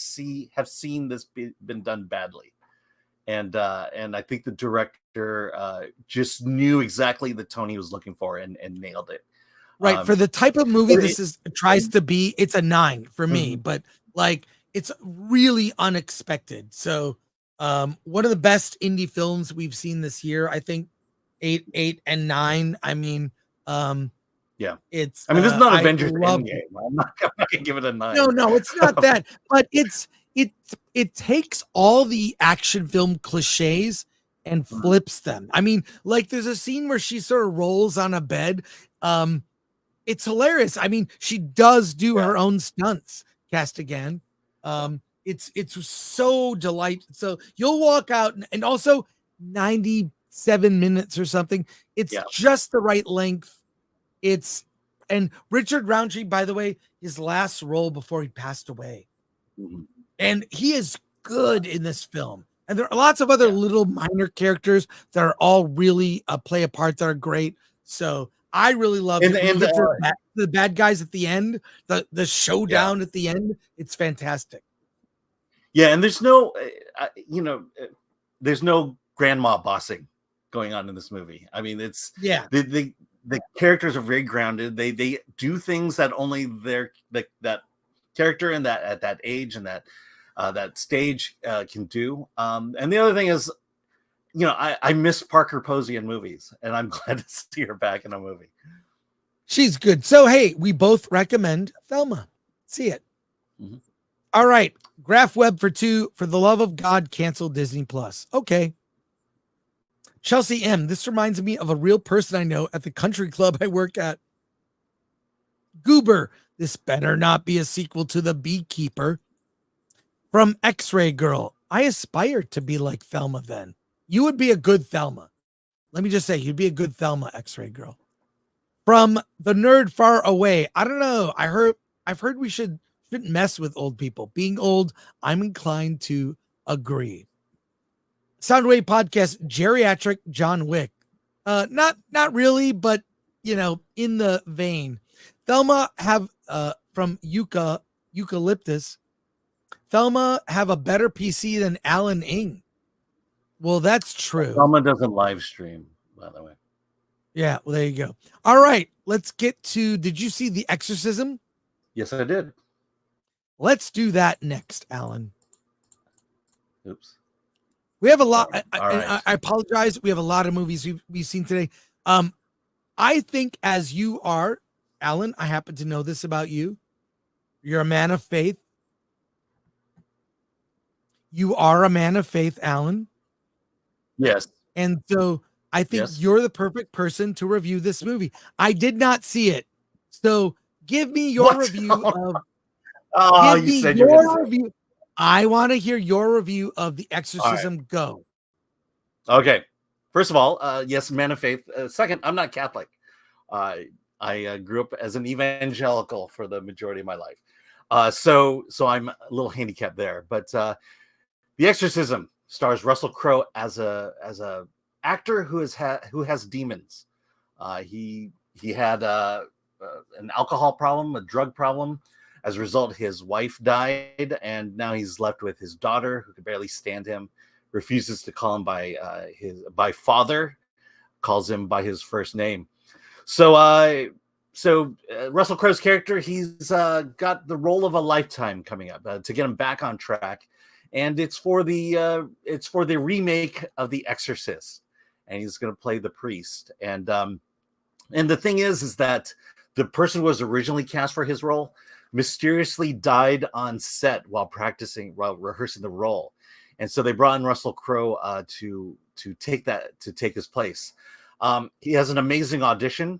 have seen this been done badly, and I think the director just knew exactly the tone he was looking for and nailed it. Right, for the type of movie tries to be, it's a 9 for me, but it's really unexpected. So one of the best indie films we've seen this year, I think. 8 and 9. I mean, it's. I mean, this is not Avengers Endgame. I'm not gonna give it a 9. No, it's not that. But it takes all the action film cliches and flips them. I mean, there's a scene where she sort of rolls on a bed. It's hilarious. I mean, she does do her own stunts. Cast again. It's so delightful. So you'll walk out, and also 97 minutes or something. It's just the right length. And Richard Roundtree, by the way, his last role before he passed away. And he is good in this film. And there are lots of other little minor characters that are all really play a part that are great. So I really love it. And the bad guys at the end, the showdown at the end, it's fantastic. Yeah, and there's no, there's no grandma bossing going on in this movie. I mean, it's the characters are very grounded. They do things that only that character and that at that age and that stage can do. And the other thing is, I miss Parker Posey in movies, and I'm glad to see her back in a movie. She's good. So hey, we both recommend Thelma. See it. All right. Graph Web for 2. For the love of God, cancel Disney Plus. Okay. Chelsea M. This reminds me of a real person I know at the country club I work at. Goober. This better not be a sequel to The Beekeeper. From X-Ray Girl. I aspire to be like Thelma then. You would be a good Thelma. Let me just say, you'd be a good Thelma, X-Ray Girl. From The Nerd Far Away. I don't know. I heard I've heard we shouldn't mess with old people. Being old, I'm inclined to agree. Soundwave podcast, geriatric John Wick. Not really, but in the vein. Thelma have from Eucalyptus. Thelma have a better PC than Alan Ing. Well, that's true. Thelma doesn't live stream, by the way. Yeah, well, there you go. All right, let's get to. Did you see The Exorcism? Yes, I did. Let's do that next, Alan. Oops. We have a lot. Right. I apologize. We have a lot of movies we've seen today. I think as you are, Alan, I happen to know this about you. You're a man of faith. You are a man of faith, Alan. Yes. And so I think you're the perfect person to review this movie. I did not see it. So give me your review of. Oh, you said you were going to review. I want to hear your review of The Exorcism. Right. Go. Okay. First of all, yes, man of faith. Second, I'm not Catholic. I grew up as an evangelical for the majority of my life. So I'm a little handicapped there. But The Exorcism stars Russell Crowe as a actor who has demons. He had an alcohol problem, a drug problem. As a result, his wife died, and now he's left with his daughter, who can barely stand him, refuses to call him by father, calls him by his first name. So Russell Crowe's character, he's got the role of a lifetime coming up to get him back on track, and it's for the remake of The Exorcist, and he's going to play the priest. And the thing is that the person who was originally cast for his role mysteriously died on set while rehearsing the role, and so they brought in Russell Crowe to take his place. He has an amazing audition,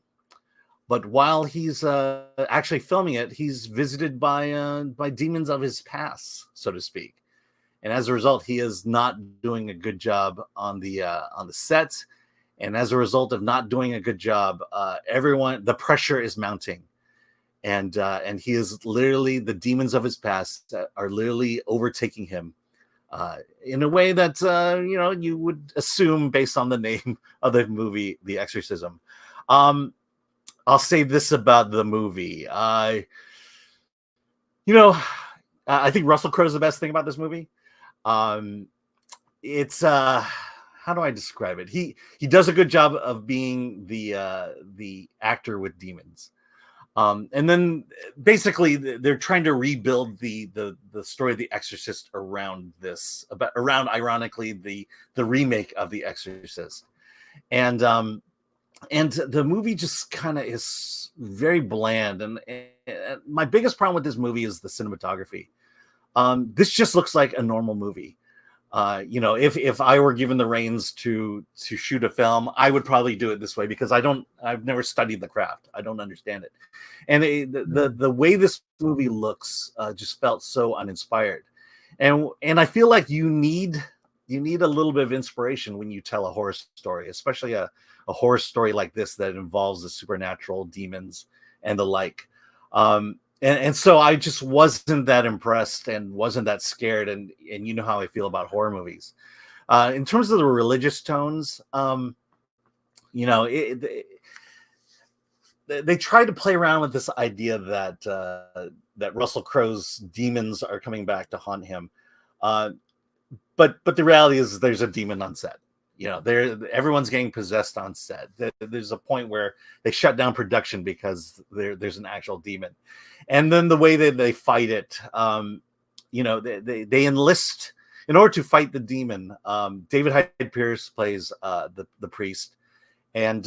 but while he's actually filming it, he's visited by demons of his past, so to speak, and as a result, he is not doing a good job on the set, and as a result of not doing a good job, the pressure is mounting. And he is literally, the demons of his past are literally overtaking him in a way that you would assume based on the name of the movie, The Exorcism. I'll say this about the movie. I think Russell Crowe is the best thing about this movie. It's how do I describe it? He does a good job of being the actor with demons. And then basically they're trying to rebuild the story of The Exorcist around ironically the remake of The Exorcist. And the movie just kind of is very bland. And my biggest problem with this movie is the cinematography. This just looks like a normal movie. If I were given the reins to shoot a film, I would probably do it this way because I've never studied the craft. I don't understand it. And the way this movie looks just felt so uninspired. And I feel like you need a little bit of inspiration when you tell a horror story, especially a horror story like this that involves the supernatural, demons, and the like. And so I just wasn't that impressed and wasn't that scared. And you know how I feel about horror movies. In terms of the religious tones, they try to play around with this idea that Russell Crowe's demons are coming back to haunt him. But the reality is there's a demon on set. Everyone's getting possessed on set. There's a point where they shut down production because there's an actual demon. And then the way that they fight it, they enlist in order to fight the demon. David Hyde Pierce plays the priest, and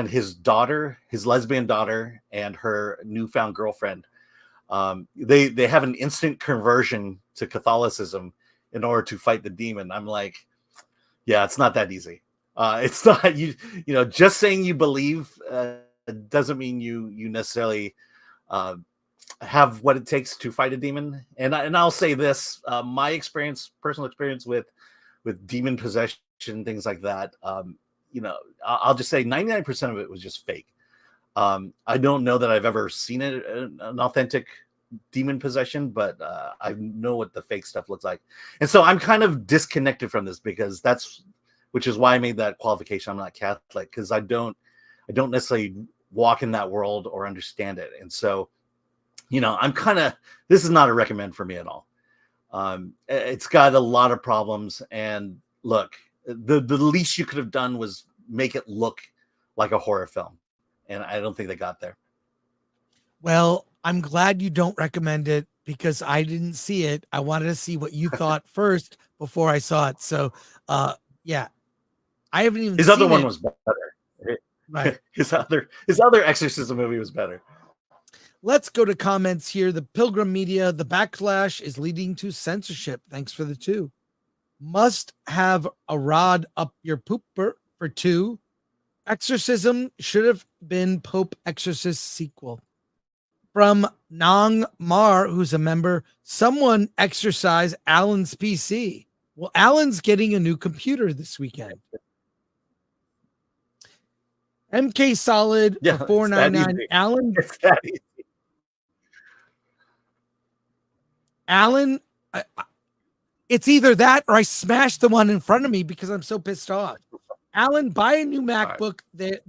his daughter, his lesbian daughter, and her newfound girlfriend. They have an instant conversion to Catholicism in order to fight the demon. I'm like, yeah, it's not that easy. It's not just saying you believe doesn't mean you necessarily have what it takes to fight a demon. And I'll say this: my personal experience with demon possession, things like that. I'll just say 99% of it was just fake. I don't know that I've ever seen an authentic demon possession, but I know what the fake stuff looks like. And so I'm kind of disconnected from this because which is why I made that qualification. I'm not Catholic because I don't necessarily walk in that world or understand it. And so, this is not a recommend for me at all. It's got a lot of problems, and look, the least you could have done was make it look like a horror film. And I don't think they got there. Well, I'm glad you don't recommend it because I didn't see it. I wanted to see what you thought first before I saw it. So, yeah, I haven't even. His seen other one it. was better. Right. His other Exorcism movie was better. Let's go to comments here. The Pilgrim Media, the backlash is leading to censorship. Thanks for the 2. Must have a rod up your pooper for 2. Exorcism should have been Pope Exorcist sequel. From Nong Mar, who's a member, someone exercise Alan's PC. Well, Alan's getting a new computer this weekend. MK Solid Yeah, for $4.99. Alan, it's that easy. Alan, it's either that or I smashed the one in front of me because I'm so pissed off. Alan, buy a new MacBook that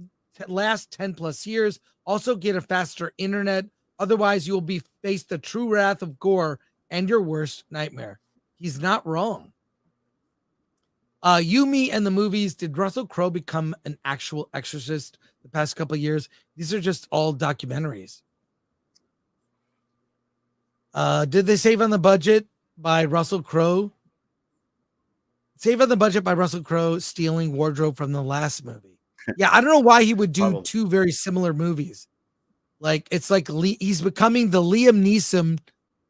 lasts 10 plus years. Also get a faster internet. Otherwise, you will be face the true wrath of Gore and your worst nightmare. He's not wrong. You, Me, and the Movies. Did Russell Crowe become an actual exorcist the past couple of years? These are just all documentaries. Did they save on the budget by Russell Crowe? Save on the budget by Russell Crowe stealing wardrobe from the last movie. Yeah, I don't know why he would do 2 very similar movies. Like, it's like he's becoming the Liam Neeson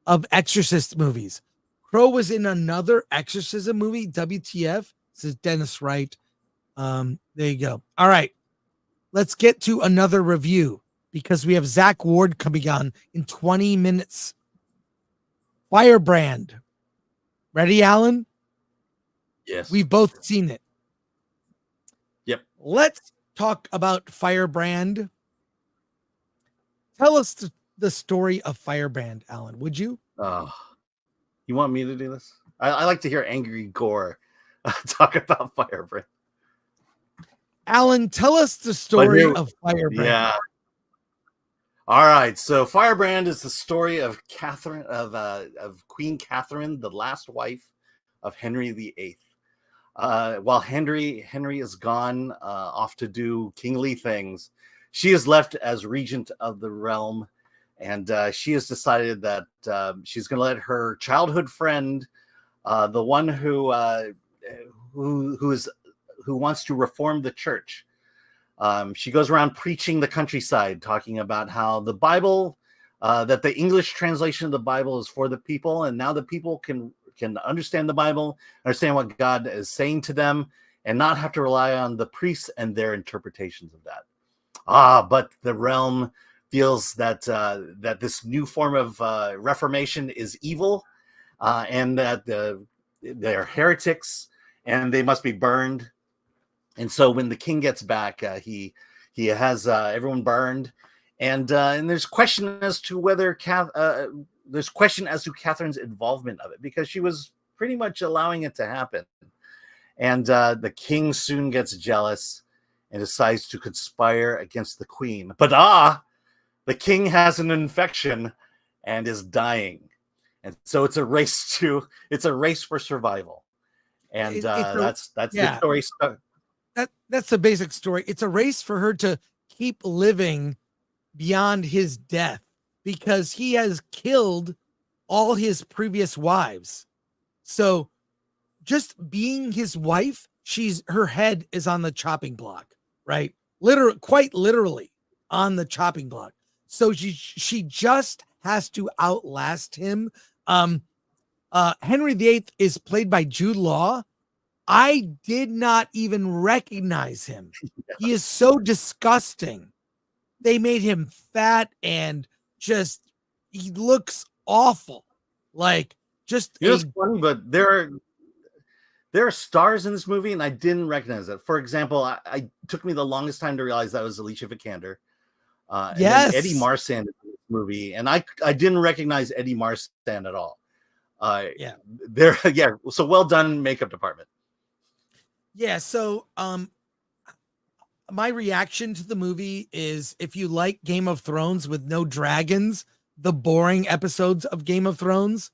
of Exorcist movies. Crowe was in another Exorcism movie, WTF. This is Dennis Wright. There you go. All right. Let's get to another review because we have Zack Ward coming on in 20 minutes. Firebrand. Ready, Alan? Yes. We've both seen it. Yep. Let's talk about Firebrand. Tell us the story of Firebrand, Alan, would you? You want me to do this? I like to hear angry Gore talk about Firebrand. Alan, tell us the story of Firebrand. Yeah. All right. So Firebrand is the story of Catherine of Queen Catherine, the last wife of Henry VIII. While Henry is gone off to do kingly things, she is left as regent of the realm, and she has decided that she's going to let her childhood friend, the one who wants to reform the church. She goes around preaching the countryside, talking about how the Bible, that the English translation of the Bible is for the people, and now the people can understand the Bible, understand what God is saying to them, and not have to rely on the priests and their interpretations of that. But the realm feels that this new form of Reformation is evil, and that they're heretics, and they must be burned. And so when the king gets back, he has everyone burned, and there's question as to whether there's question as to Catherine's involvement of it, because she was pretty much allowing it to happen. And the king soon gets jealous and decides to conspire against the queen. But the king has an infection and is dying. And so it's a race for survival. And that's the story. That's the basic story. It's a race for her to keep living beyond his death because he has killed all his previous wives. So just being his wife, her head is on the chopping block, right? Quite literally on the chopping block. So she just has to outlast him. Henry VIII is played by Jude Law. I did not even recognize him. He is so disgusting. They made him fat and he looks awful. Like it's funny, but there are stars in this movie, and I didn't recognize it. For example, I took me the longest time to realize that was Alicia Vikander. And Yes. then Eddie Marsan in this movie, and I didn't recognize Eddie Marsan at all. Yeah. So well done, makeup department. Yeah. So, my reaction to the movie is, if you like Game of Thrones with no dragons, the boring episodes of Game of Thrones,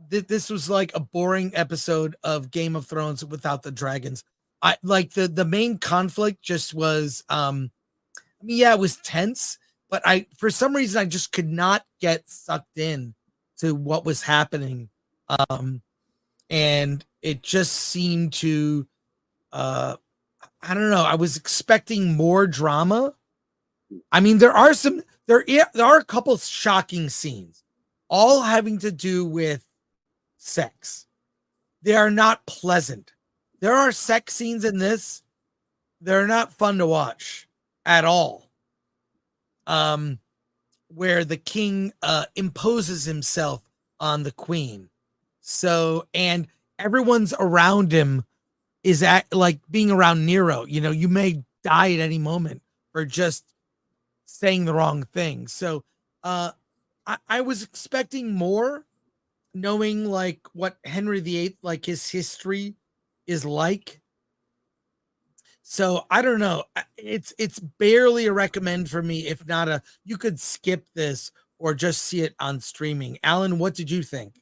this was like a boring episode of Game of Thrones without the dragons. I like the main conflict just was, it was tense, but for some reason I just could not get sucked in to what was happening. And it just seemed to, I don't know. I was expecting more drama. I mean, there are a couple shocking scenes, all having to do with sex. They are not pleasant. There are sex scenes in this. They're not fun to watch at all. Where the king imposes himself on the queen. So, and everyone's around him is like being around Nero. You know, you may die at any moment for just saying the wrong thing. So I was expecting more, knowing like what Henry VIII, like his history is like. So I don't know. It's barely a recommend for me. If not you could skip this or just see it on streaming. Alan, what did you think?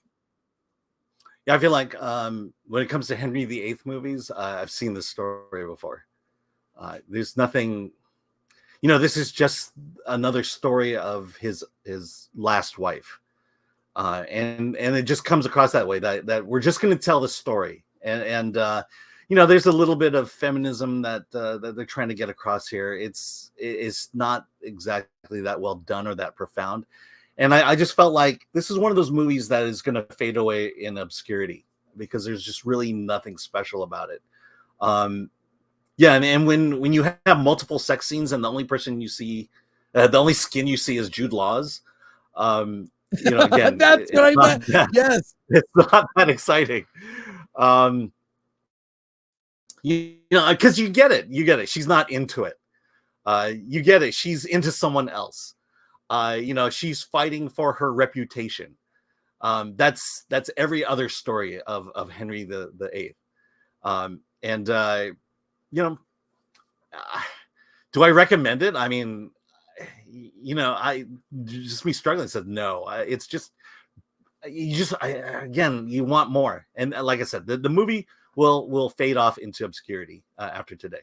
Yeah, I feel like when it comes to Henry VIII movies, I've seen this story before. There's nothing, this is just another story of his last wife, and it just comes across that way that we're just going to tell the story, and there's a little bit of feminism that they're trying to get across here. It's not exactly that well done or that profound. And I just felt like this is one of those movies that is going to fade away in obscurity because there's just really nothing special about it. And when you have multiple sex scenes and the only person you see, the only skin you see is Jude Law's, again, that's what I meant. Yes, it's not that exciting. Because you get it. She's not into it. You get it. She's into someone else. She's fighting for her reputation. That's every other story of Henry the VIII. Do I recommend it? I mean, I just me struggling said no. It's just you want more. And like I said, the movie will fade off into obscurity after today.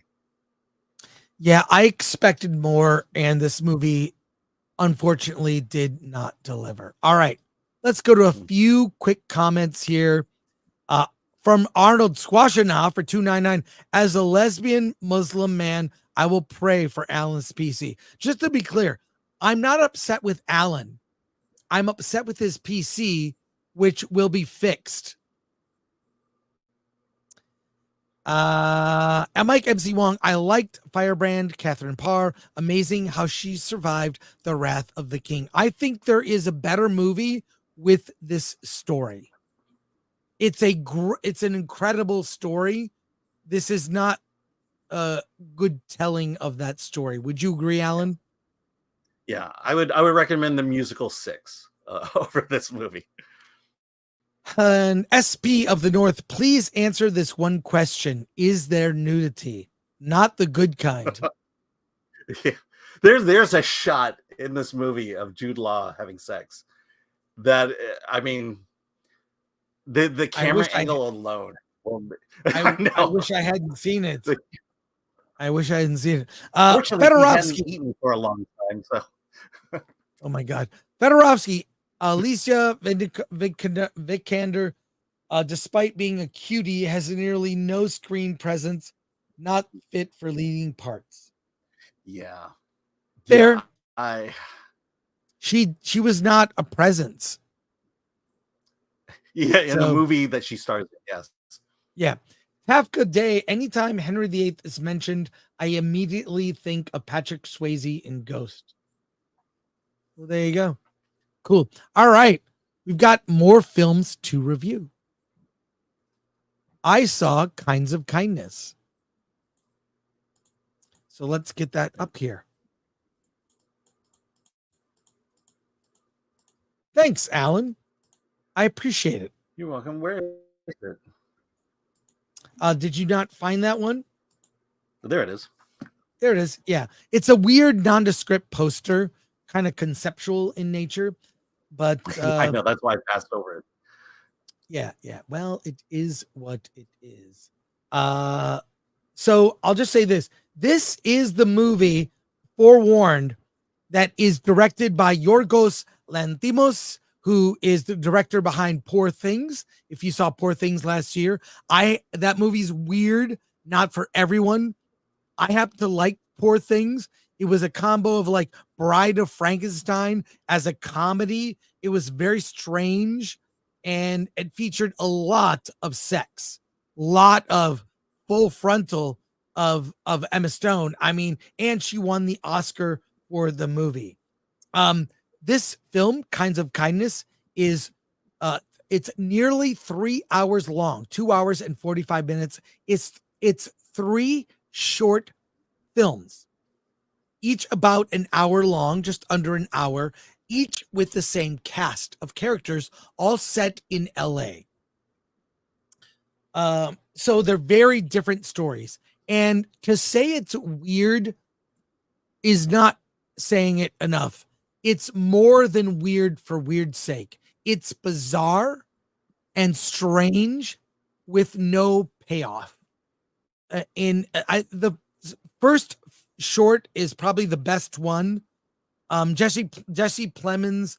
Yeah, I expected more, and this movie unfortunately did not deliver. All right, let's go to a few quick comments here. From Arnold Squashina for $2.99. As a lesbian Muslim man, I will pray for Alan's PC. Just to be clear, I'm not upset with Alan. I'm upset with his PC, which will be fixed. And Mike MC Wong, I liked Firebrand, Catherine Parr. Amazing how she survived the Wrath of the King. I think there is a better movie with this story. It's an incredible story. This is not a good telling of that story. Would you agree, Alan? Yeah, I would recommend the musical 6 over this movie. An SP of the North, please answer this one question. Is there nudity? Not the good kind. Yeah. There's a shot in this movie of Jude Law having sex that, I mean, the camera angle alone. I wish I hadn't seen it. I wish I hadn't seen it. Fortunately, he hadn't eaten for a long time. So, oh my God, Fedorovsky, Alicia Vikander, despite being a cutie, has nearly no screen presence, not fit for leading parts. Yeah, fair. Yeah, she was not a presence. Yeah, in the movie that she stars in, yes. Yeah. Have a good day. Anytime Henry VIII is mentioned, I immediately think of Patrick Swayze in Ghost. Well, there you go. Cool. All right. We've got more films to review. I saw Kinds of Kindness. So let's get that up here. Thanks, Alan. I appreciate it. You're welcome. Where is it? Did you not find that one? There it is. There it is. Yeah. It's a weird nondescript poster, kind of conceptual in nature, but I know, that's why I passed over it. yeah. Well, it is what it is. So I'll just say this. This is the movie, forewarned, that is directed by Yorgos Lanthimos, who is the director behind Poor Things. If you saw Poor Things last year, that movie's weird, not for everyone. I happen to like Poor Things. It was a combo of like Bride of Frankenstein as a comedy. It was very strange, and it featured a lot of sex, lot of full frontal of Emma Stone. I mean, and she won the Oscar for the movie. This film, Kinds of Kindness, is it's nearly 3 hours long, 2 hours and 45 minutes. It's 3 short films, each about an hour long, just under an hour, each with the same cast of characters, all set in LA. So they're very different stories. And to say it's weird is not saying it enough. It's more than weird for weird's sake. It's bizarre and strange with no payoff. The first short is probably the best one. Jesse Plemons.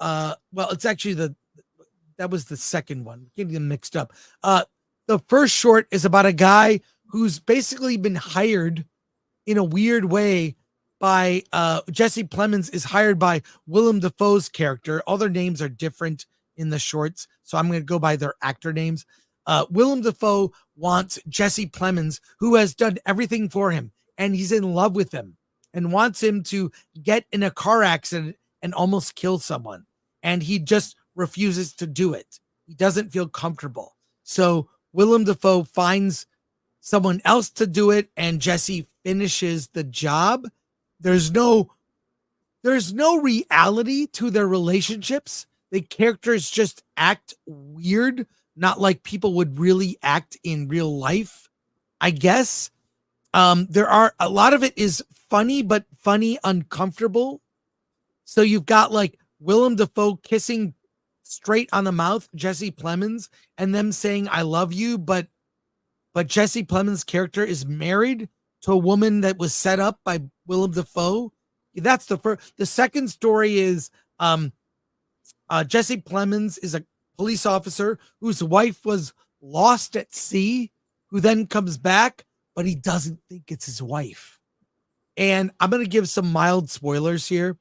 Well, it's actually that was the second one. Getting them mixed up. The first short is about a guy who's basically been hired in a weird way by Jesse Plemons is hired by Willem Dafoe's character. All their names are different in the shorts, so I'm going to go by their actor names. Willem Dafoe wants Jesse Plemons, who has done everything for him, and he's in love with him, and wants him to get in a car accident and almost kill someone. And he just refuses to do it. He doesn't feel comfortable. So Willem Dafoe finds someone else to do it, and Jesse finishes the job. There's no reality to their relationships. The characters just act weird, not like people would really act in real life, I guess. There are a lot of it is funny, but funny uncomfortable. So you've got like Willem Dafoe kissing straight on the mouth Jesse Plemons and them saying I love you, but Jesse Plemons' character is married to a woman that was set up by Willem Dafoe. That's the first. The second story is Jesse Plemons is a police officer whose wife was lost at sea, who then comes back, but he doesn't think it's his wife. And I'm going to give some mild spoilers here.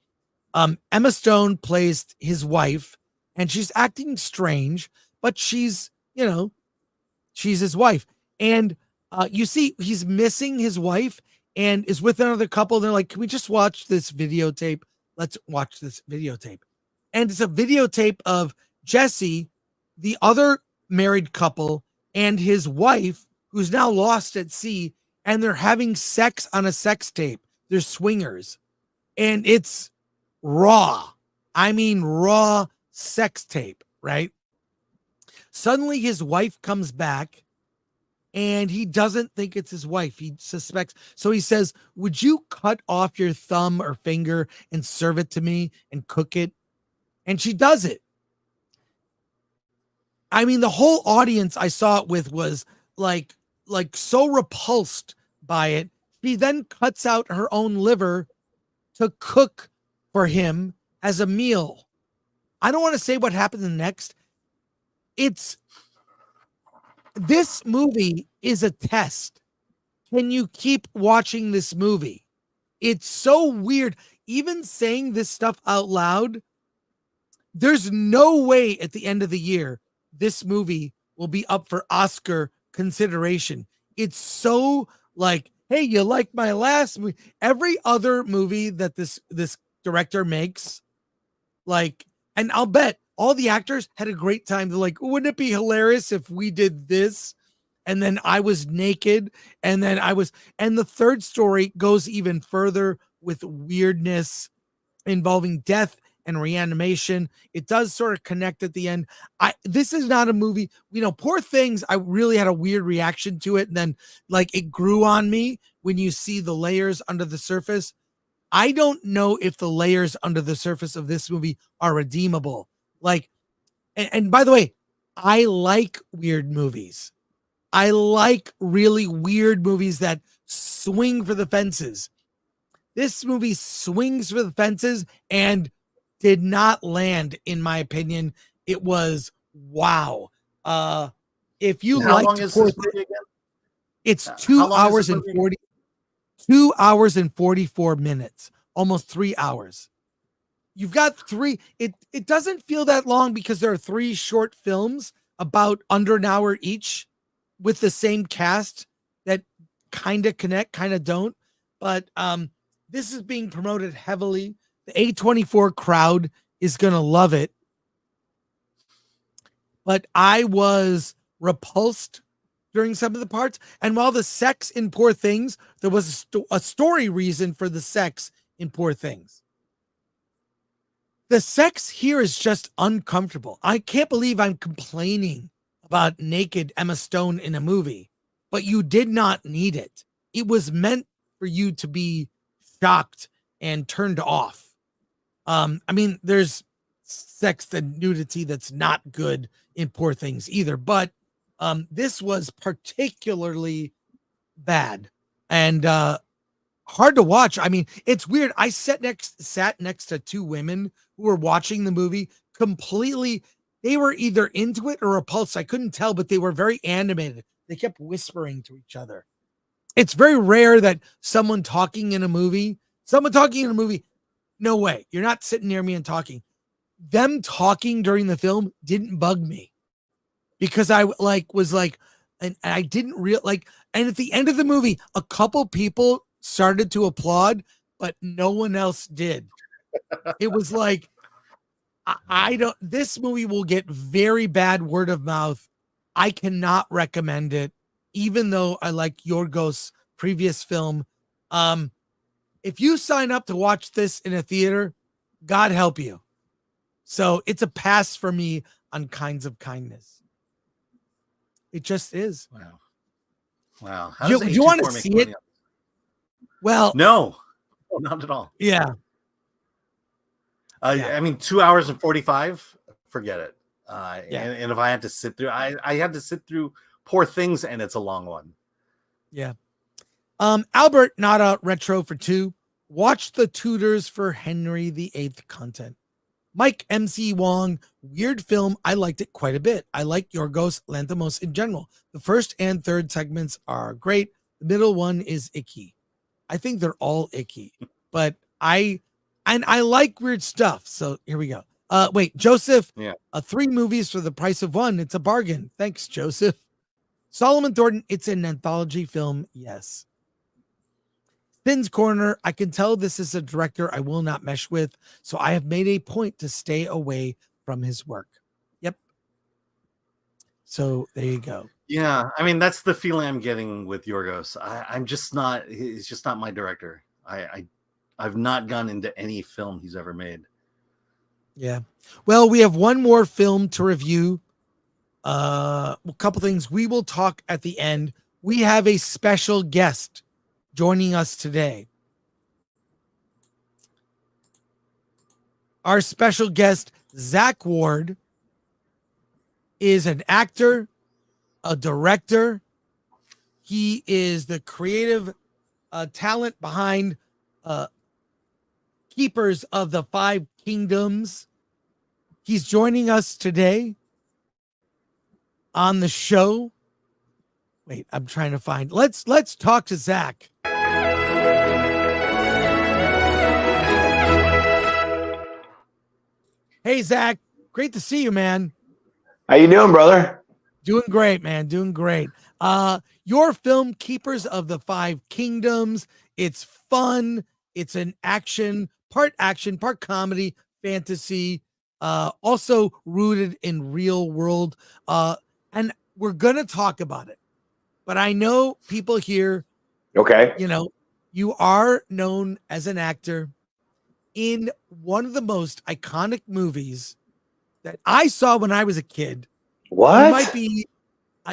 Emma Stone plays his wife, and she's acting strange, but she's his wife. And you see he's missing his wife and is with another couple. They're like, can we just watch this videotape? Let's watch this videotape. And it's a videotape of Jesse, the other married couple, and his wife, who's now lost at sea, and they're having sex on a sex tape. They're swingers. And it's raw. I mean, raw sex tape, right? Suddenly his wife comes back, and he doesn't think it's his wife. He suspects. So he says, would you cut off your thumb or finger and serve it to me and cook it? And she does it. I mean, the whole audience I saw it with was like so repulsed by it. She then cuts out her own liver to cook for him as a meal. I don't want to say what happens next. This movie is a test. Can you keep watching this movie? It's so weird. Even saying this stuff out loud, there's no way at the end of the year this movie will be up for Oscar consideration. It's so like, hey, you like my last movie? Every other movie that this director makes, like, and I'll bet all the actors had a great time. They're like, wouldn't it be hilarious if we did this? And then I was naked. And then and the third story goes even further with weirdness involving death and reanimation. It does sort of connect at the end. This is not a movie, Poor Things, I really had a weird reaction to it, and then like it grew on me when you see the layers under the surface. I don't know if the layers under the surface of this movie are redeemable. Like, and by the way, I like weird movies. I like really weird movies that swing for the fences. This movie swings for the fences and did not land, in my opinion. It was wow. If you How liked long is Poor this movie again? It's How 2 long is hours this and movie? 40, 2 hours and 44 minutes, almost 3 hours. You've got three. It doesn't feel that long because there are 3 short films about under an hour each with the same cast that kind of connect, kind of don't. But this is being promoted heavily. The A24 crowd is going to love it. But I was repulsed during some of the parts. And while the sex in Poor Things, there was a story reason for the sex in Poor Things. The sex here is just uncomfortable. I can't believe I'm complaining about naked Emma Stone in a movie, but you did not need it. It was meant for you to be shocked and turned off. I mean, there's sex and nudity that's not good in Poor Things either, but this was particularly bad and hard to watch. I mean, it's weird. I sat next to 2 women who were watching the movie completely. They were either into it or repulsed. I couldn't tell, but they were very animated. They kept whispering to each other. It's very rare that someone talking in a movie, no way. You're not sitting near me and talking. Them talking during the film didn't bug me because I was like, and I didn't and at the end of the movie, a couple people started to applaud, but no one else did. It was like, this movie will get very bad word of mouth. I cannot recommend it, even though I like Yorgos' previous film. If you sign up to watch this in a theater, God help you. So it's a pass for me on Kinds of Kindness. It just is. Wow. How do you want to see it? Well, no, not at all. Yeah. I mean, 2 hours and 45, forget it. Yeah. And if I had to sit through, I had to sit through Poor Things, and it's a long one. Yeah. Albert, not a retro for 2. Watch The Tudors for Henry VIII content. Mike MC Wong, weird film. I liked it quite a bit. I like Yorgos Lanthimos in general. The first and third segments are great. The middle one is icky. I think they're all icky, but I like weird stuff. So here we go. Wait, Joseph, 3 movies for the price of 1. It's a bargain. Thanks, Joseph. Solomon Thornton, it's an anthology film. Yes. Finn's Corner, I can tell this is a director I will not mesh with, so I have made a point to stay away from his work. Yep. So there you go. Yeah, I mean, that's the feeling I'm getting with Yorgos. I'm just not, he's just not my director. I've not gone into any film he's ever made. Yeah. Well, we have one more film to review. A couple things we will talk at the end. We have a special guest joining us today. Our special guest, Zack Ward, is an actor, a director. He is the creative talent behind Keepers of the Five Kingdoms. He's joining us today on the show. Wait, I'm trying to find. Let's talk to Zack. Hey, Zack. Great to see you, man. How you doing, brother? Doing great, man. Doing great. Your film, Keepers of the Five Kingdoms. It's fun. It's an action, part comedy, fantasy. Also rooted in real world. And we're gonna talk about it. But I know people here. Okay. You know, you are known as an actor. in one of the most iconic movies that I saw when I was a kid. What? You might be,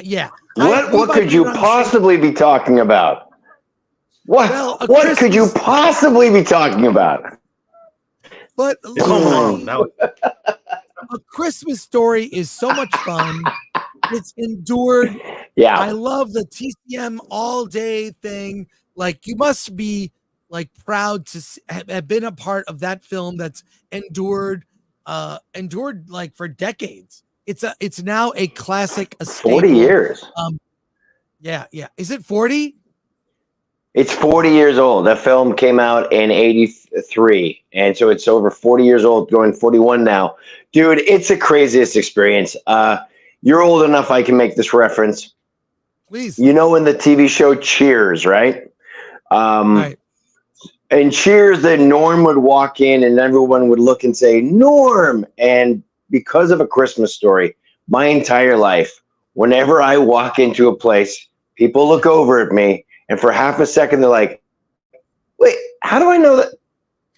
yeah. What could you possibly be talking about? What could you possibly be talking about? But Home Alone. Now, A Christmas Story is so much fun. It's endured. Yeah. I love the TCM all day thing. Like, you must be like proud to have been a part of that film that's endured like for decades. It's now a classic. 40 years. Yeah. Is it 40? It's 40 years old. That film came out in 83. And so it's over 40 years old, going 41 now. Dude, it's the craziest experience. You're old enough I can make this reference. Please. You know, in the TV show Cheers, right? Right. And Cheers, that Norm would walk in and everyone would look and say, Norm. And because of A Christmas Story, my entire life, whenever I walk into a place, people look over at me. And for half a second, they're like, wait, how do I know that?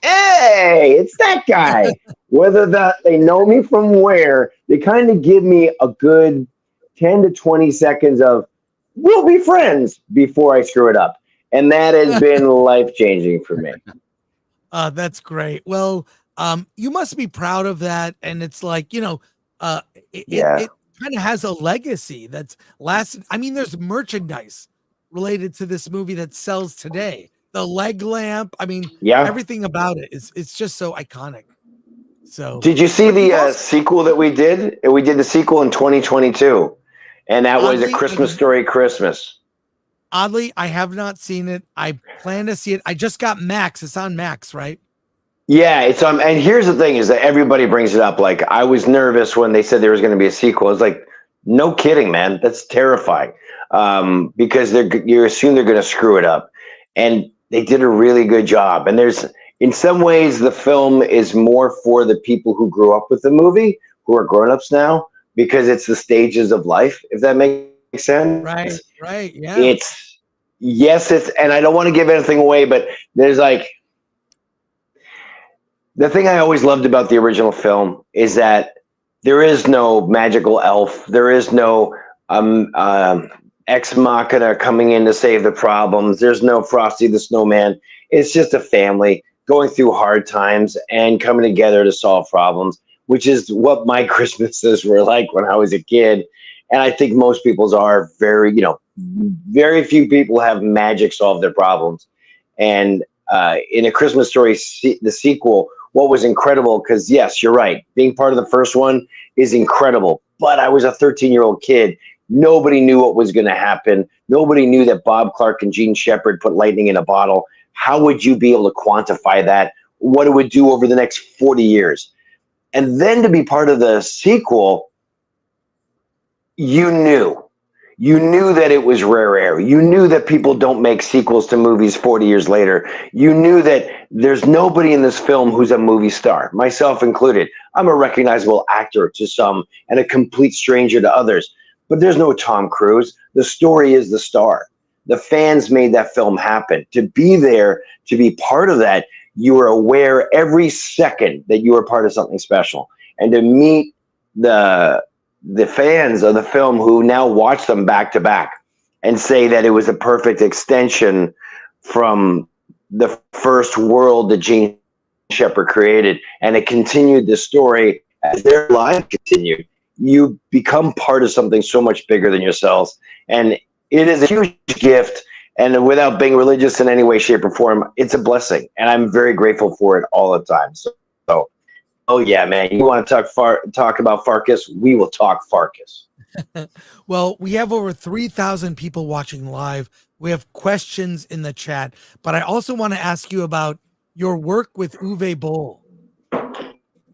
Hey, it's that guy. Whether that they know me from where, they kind of give me a good 10 to 20 seconds of, we'll be friends before I screw it up. And that has been life-changing for me. That's great. Well, you must be proud of that. And it's like, it kind of has a legacy that's lasted. I mean, there's merchandise related to this movie that sells today. The leg lamp. I mean, everything about it it's just so iconic. So did you see the sequel that we did? We did the sequel in 2022, and that was A Christmas Story Christmas. Oddly, I have not seen it. I plan to see it. I just got Max. It's on Max, right? Yeah, it's and here's the thing is that everybody brings it up. Like, I was nervous when they said there was going to be a sequel. It's like, no kidding, man. That's terrifying. Because you assume they're going to screw it up, and they did a really good job. And in some ways, the film is more for the people who grew up with the movie, who are grown-ups now, because it's the stages of life, if that makes sense. Right, yeah. And I don't want to give anything away, but there's like, the thing I always loved about the original film is that there is no magical elf. There is no ex machina coming in to save the problems. There's no Frosty the Snowman. It's just a family going through hard times and coming together to solve problems, which is what my Christmases were like when I was a kid. And I think most people's are very few people have magic solve their problems. And in A Christmas Story, the sequel, what was incredible, because yes, you're right, being part of the first one is incredible. But I was a 13-year-old kid. Nobody knew what was going to happen. Nobody knew that Bob Clark and Gene Shepard put lightning in a bottle. How would you be able to quantify that? What it would do over the next 40 years? And then to be part of the sequel, you knew that it was rare air. You knew that people don't make sequels to movies 40 years later. You knew that there's nobody in this film who's a movie star, myself included. I'm a recognizable actor to some and a complete stranger to others. But there's no Tom Cruise. The story is the star. The fans made that film happen. To be there, to be part of that, you were aware every second that you were part of something special. And to meet the fans of the film who now watch them back to back and say that it was a perfect extension from the first world that Gene Shepard created, and it continued the story as their life continued. You become part of something so much bigger than yourselves. And it is a huge gift. And without being religious in any way, shape, or form, it's a blessing. And I'm very grateful for it all the time. So oh yeah, man, you want to talk about Farkas? We will talk Farkas. Well, we have over 3,000 people watching live. We have questions in the chat, but I also want to ask you about your work with Uwe Boll.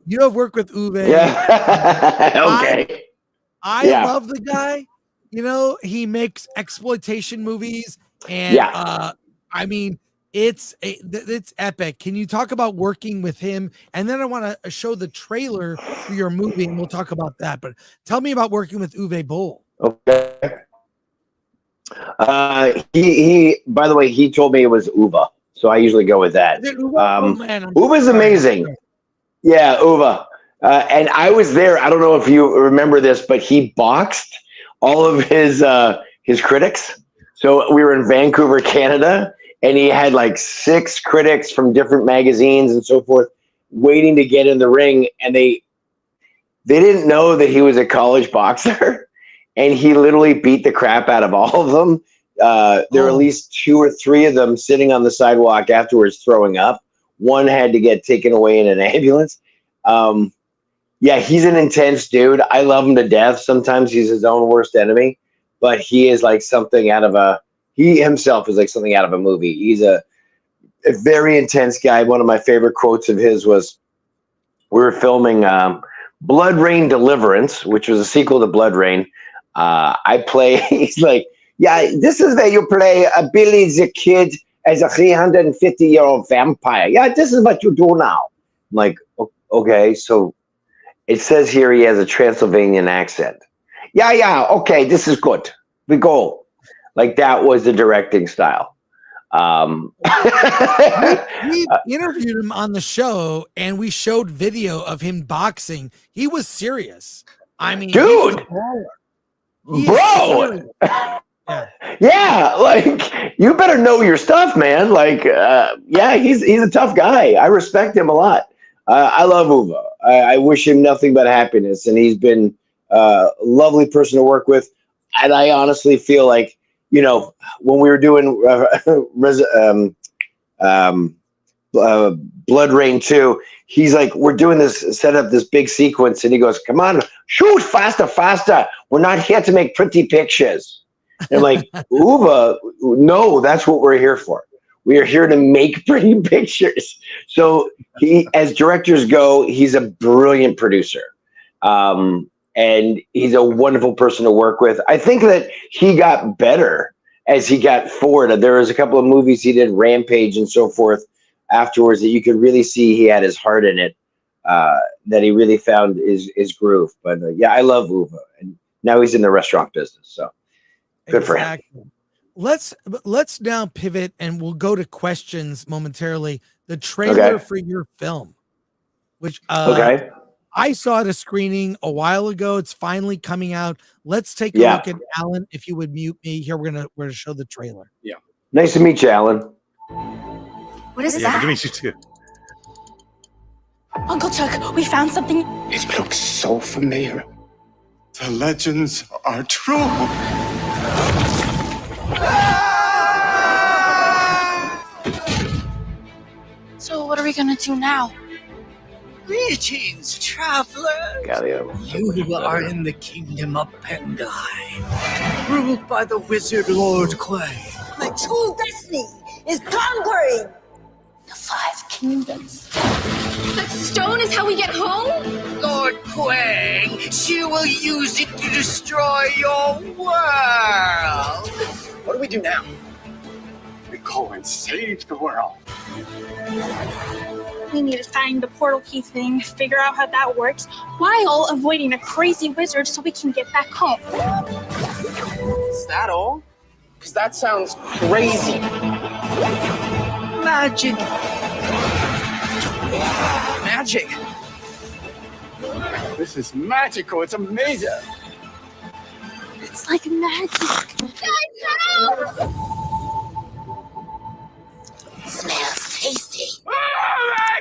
You have worked with Uwe. Yeah. Okay. I love the guy. He makes exploitation movies, and I mean, it's epic. Can you talk about working with him? And then I want to show the trailer for your movie, and we'll talk about that. But tell me about working with Uwe Boll. Okay. He by the way, he told me it was Uwe. So I usually go with that. Oh, man, I'm Uva's sorry. amazing. Yeah, Uva. And I was there. I don't know if you remember this, but he boxed all of his critics. So we were in Vancouver, Canada, and he had like 6 critics from different magazines and so forth waiting to get in the ring, and they didn't know that he was a college boxer, and he literally beat the crap out of all of them. There were at least 2 or 3 of them sitting on the sidewalk afterwards throwing up. One had to get taken away in an ambulance. Yeah, he's an intense dude. I love him to death. Sometimes he's his own worst enemy, but he is like something out of he himself is like something out of a movie. He's a very intense guy. One of my favorite quotes of his was, we were filming Blood Rain Deliverance, which was a sequel to Blood Rain. He's like, yeah, this is where you play Billy the Kid as a 350-year-old vampire. Yeah, this is what you do now. I'm like, okay, so it says here he has a Transylvanian accent. Yeah, okay, this is good. We go. Like, that was the directing style. We interviewed him on the show, and we showed video of him boxing. He was serious. I mean, dude, bro. Yeah, like, you better know your stuff, man. Like, yeah, he's a tough guy. I respect him a lot. I love Uva. I wish him nothing but happiness, and he's been a lovely person to work with. And I honestly feel like, you know, when we were doing Blood Rain 2, he's like, we're doing this, set up this big sequence, and he goes, come on, shoot faster. We're not here to make pretty pictures. And I'm like, Uva, no, that's what we're here for. We are here to make pretty pictures. So he, as directors go, he's a brilliant producer. And he's a wonderful person to work with. I think that he got better as he got forward. There was a couple of movies he did, Rampage and so forth, afterwards, that you could really see he had his heart in it, that he really found his groove. But yeah, I love Uva. And now he's in the restaurant business. So good for him. Let's now pivot, and we'll go to questions momentarily. The trailer for your film, which I saw at a screening a while ago. It's finally coming out. Let's take a look at Alan. If you would mute me here, we're gonna show the trailer. Yeah. Nice to meet you, Alan. What is Good that? to meet you too. Uncle Chuck, we found something. It looks so familiar. The legends are true. So what are we gonna do now? Greetings, traveler. You are in the kingdom of Pendai, ruled by the wizard Lord Clay. My true destiny is conquering the 5 kingdoms. That stone is how we get home? Lord Quang, she will use it to destroy your world. What do we do now? We go and save the world. We need to find the portal key thing, figure out how that works, while avoiding a crazy wizard so we can get back home. Is that all? Because that sounds crazy. Magic. Magic. This is magical. It's amazing. It's like magic. Smells tasty. Oh my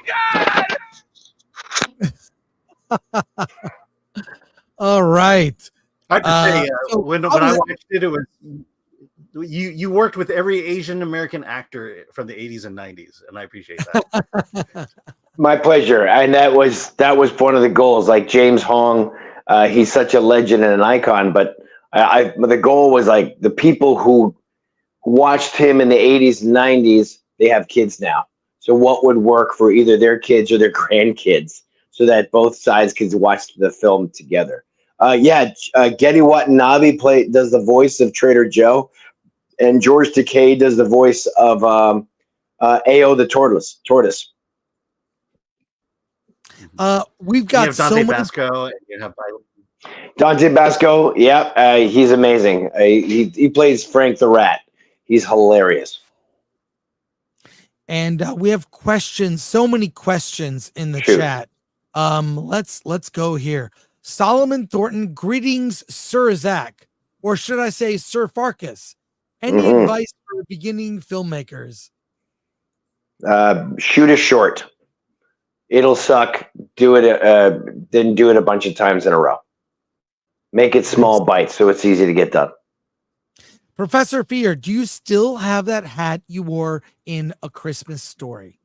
God! All right. I have to say, when I watched it, it was you worked with every Asian American actor from the 80s and 90s, and I appreciate that. My pleasure. And that was one of the goals. Like James Hong, he's such a legend and an icon, but the goal was like the people who watched him in the 80s and 90s, they have kids now. So what would work for either their kids or their grandkids so that both sides could watch the film together? Getty Watanabe does the voice of Trader Joe, and George Takei does the voice of Ao the tortoise. We've got Dante Basco, and you have Dante Basco. Yeah, he's amazing. He plays Frank the Rat. He's hilarious. And we have questions, so many questions in the Shoot. chat. Let's go here. Solomon Thornton, greetings, Sir Zack, or should I say Sir Farkas? Any advice for beginning filmmakers? Shoot it short. It'll suck. Do it, then do it a bunch of times in a row. Make it small bites so it's easy to get done. Professor Fear, do you still have that hat you wore in A Christmas Story?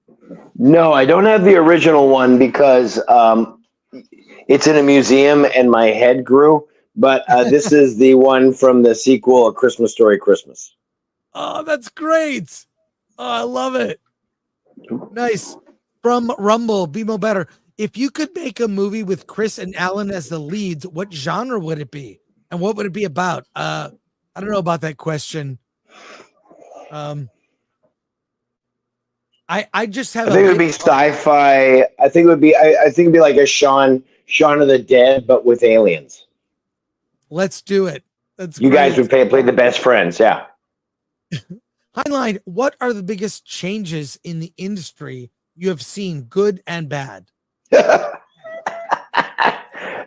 No, I don't have the original one because it's in a museum and my head grew. But this is the one from the sequel, A Christmas Story Christmas. Oh, that's great. Oh, I love it. Nice. From Rumble, BMO Better. If you could make a movie with Chris and Alan as the leads, what genre would it be? And what would it be about? I don't know about that question. I just have. I think it would be sci-fi. I think it would be. I think it'd be like a Shaun of the Dead, but with aliens. Let's do it. That's you great. guys would play the best friends. Yeah. Heinlein, what are the biggest changes in the industry you have seen, good and bad?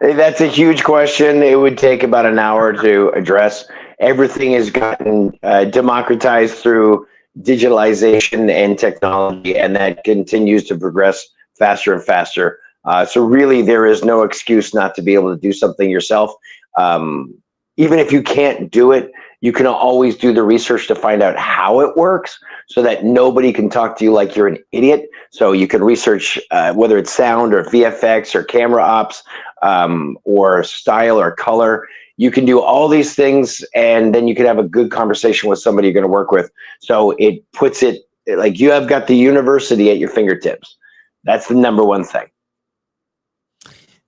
That's a huge question. It would take about an hour to address. Everything has gotten democratized through digitalization and technology, and that continues to progress faster and faster. So really, there is no excuse not to be able to do something yourself. Even if you can't do it, you can always do the research to find out how it works so that nobody can talk to you like you're an idiot. So you can research whether it's sound or VFX or camera ops or style or color. You can do all these things, and then you can have a good conversation with somebody you're going to work with. So it puts it like you have got the university at your fingertips. That's the number one thing.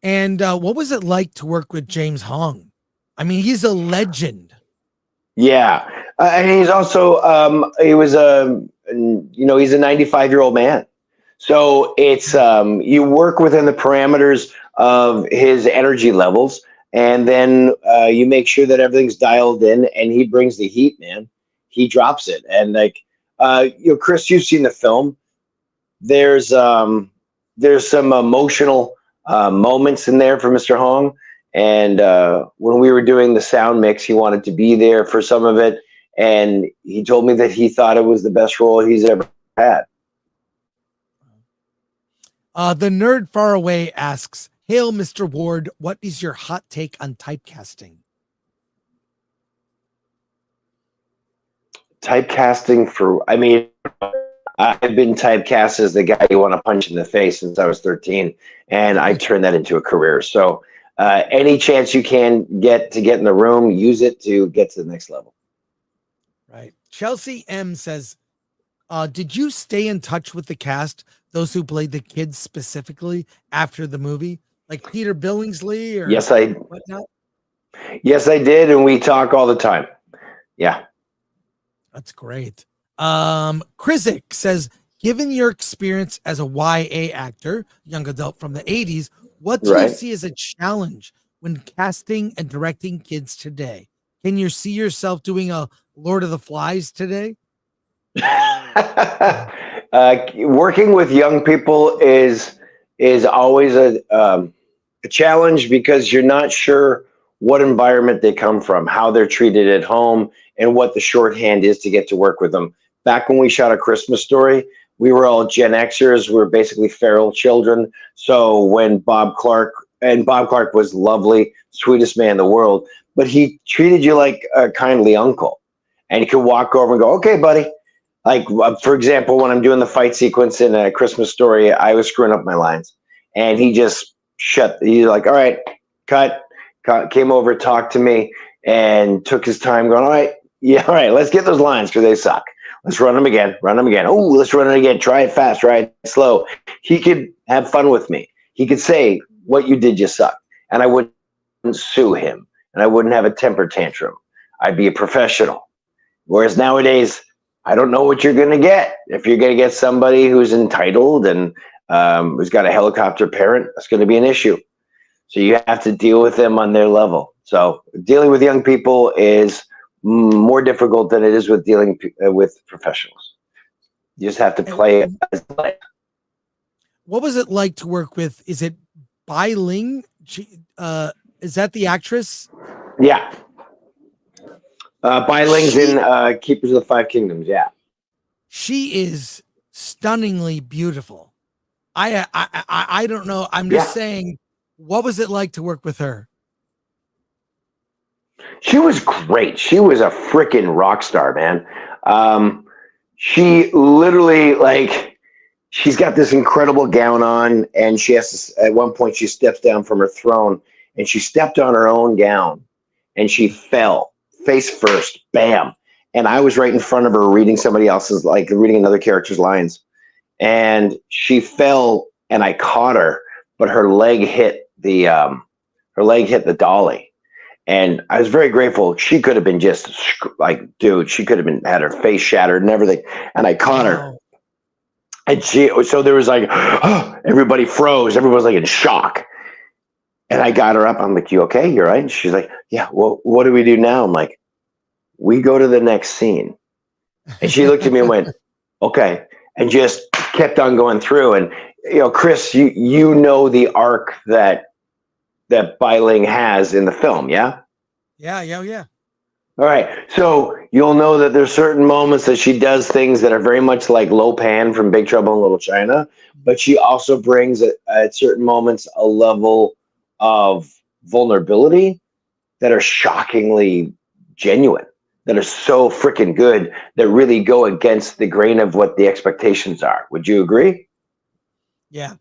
And what was it like to work with James Hong? I mean, he's a legend. Yeah, and he's also he was he's a 95-year-old man. So it's you work within the parameters of his energy levels, and then you make sure that everything's dialed in, and he brings the heat, man. He drops it, and Chris, you've seen the film. There's some emotional moments in there for Mr. Hong. And when we were doing the sound mix, he wanted to be there for some of it. And he told me that he thought it was the best role he's ever had. The Nerd Far Away asks, "Hail, Mr. Ward. What is your hot take on typecasting?" Typecasting I've been typecast as the guy you want to punch in the face since I was 13. And I turned that into a career. So any chance you can get in the room, use it to get to the next level. Right. Chelsea M says, did you stay in touch with the cast, those who played the kids specifically after the movie, like Peter Billingsley or whatnot? Yes, I did. And we talk all the time. Yeah. That's great. Krizik says, given your experience as a YA actor, young adult from the 80s, what do you see as a challenge when casting and directing kids today? Can you see yourself doing a Lord of the Flies today? Working with young people is always a challenge because you're not sure what environment they come from, how they're treated at home, and what the shorthand is to get to work with them. Back when we shot A Christmas Story, we were all Gen Xers. We were basically feral children. So when Bob Clark was lovely, sweetest man in the world, but he treated you like a kindly uncle. And you could walk over and go, okay, buddy. Like, for example, when I'm doing the fight sequence in A Christmas Story, I was screwing up my lines. And he just he's like, all right, cut, came over, talked to me, and took his time going, all right, let's get those lines because they suck. Let's run them again. Oh, let's run it again. Try it fast, try it slow. He could have fun with me. He could say, what you did just sucked. And I wouldn't sue him. And I wouldn't have a temper tantrum. I'd be a professional. Whereas nowadays, I don't know what you're going to get. If you're going to get somebody who's entitled and who's got a helicopter parent, that's going to be an issue. So you have to deal with them on their level. So dealing with young people is more difficult than it is with dealing with professionals. You just have to play it as life. What was it like to work with? Is it Biling? Is that the actress? Yeah. Biling's in Keepers of the Five Kingdoms. Yeah. She is stunningly beautiful. I don't know. I'm just saying, what was it like to work with her? She was great. She was a freaking rock star, man. She literally, like, she's got this incredible gown on, and she has to, at one point she steps down from her throne, and she stepped on her own gown, and she fell face first, bam. And I was right in front of her reading somebody else's, like reading another character's lines, and she fell, and I caught her, but her leg hit the dolly. And I was very grateful. She could have been just like, dude, she could have been had her face shattered and everything. And I caught her. And so there was like, everybody froze. Everyone was like in shock. And I got her up. I'm like, you okay? You're right. And she's like, yeah, well, what do we do now? I'm like, we go to the next scene. And she looked at me and went, okay. And just kept on going through. And, you know, Chris, you know the arc that Biling has in the film, yeah? Yeah. All right. So you'll know that there's certain moments that she does things that are very much like Lo Pan from Big Trouble in Little China, but she also brings at certain moments a level of vulnerability that are shockingly genuine, that are so freaking good, that really go against the grain of what the expectations are. Would you agree? Yeah.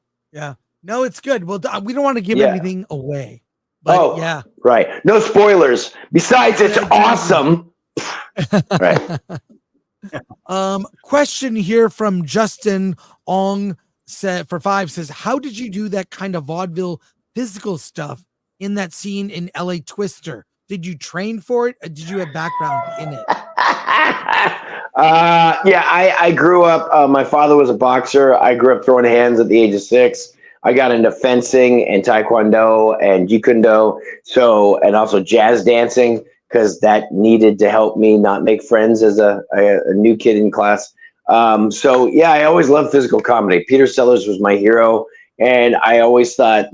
No, it's good. Well, we don't want to give anything away. But yeah. Right. No spoilers. Besides, it's awesome. Right. Question here from Justin Ong for 5 says, how did you do that kind of vaudeville physical stuff in that scene in LA Twister? Did you train for it? Or did you have background in it? I grew up, my father was a boxer. I grew up throwing hands at the age of 6. I got into fencing and taekwondo and jeet-kune-do, and also jazz dancing, because that needed to help me not make friends as a new kid in class. I always loved physical comedy. Peter Sellers was my hero, and I always thought,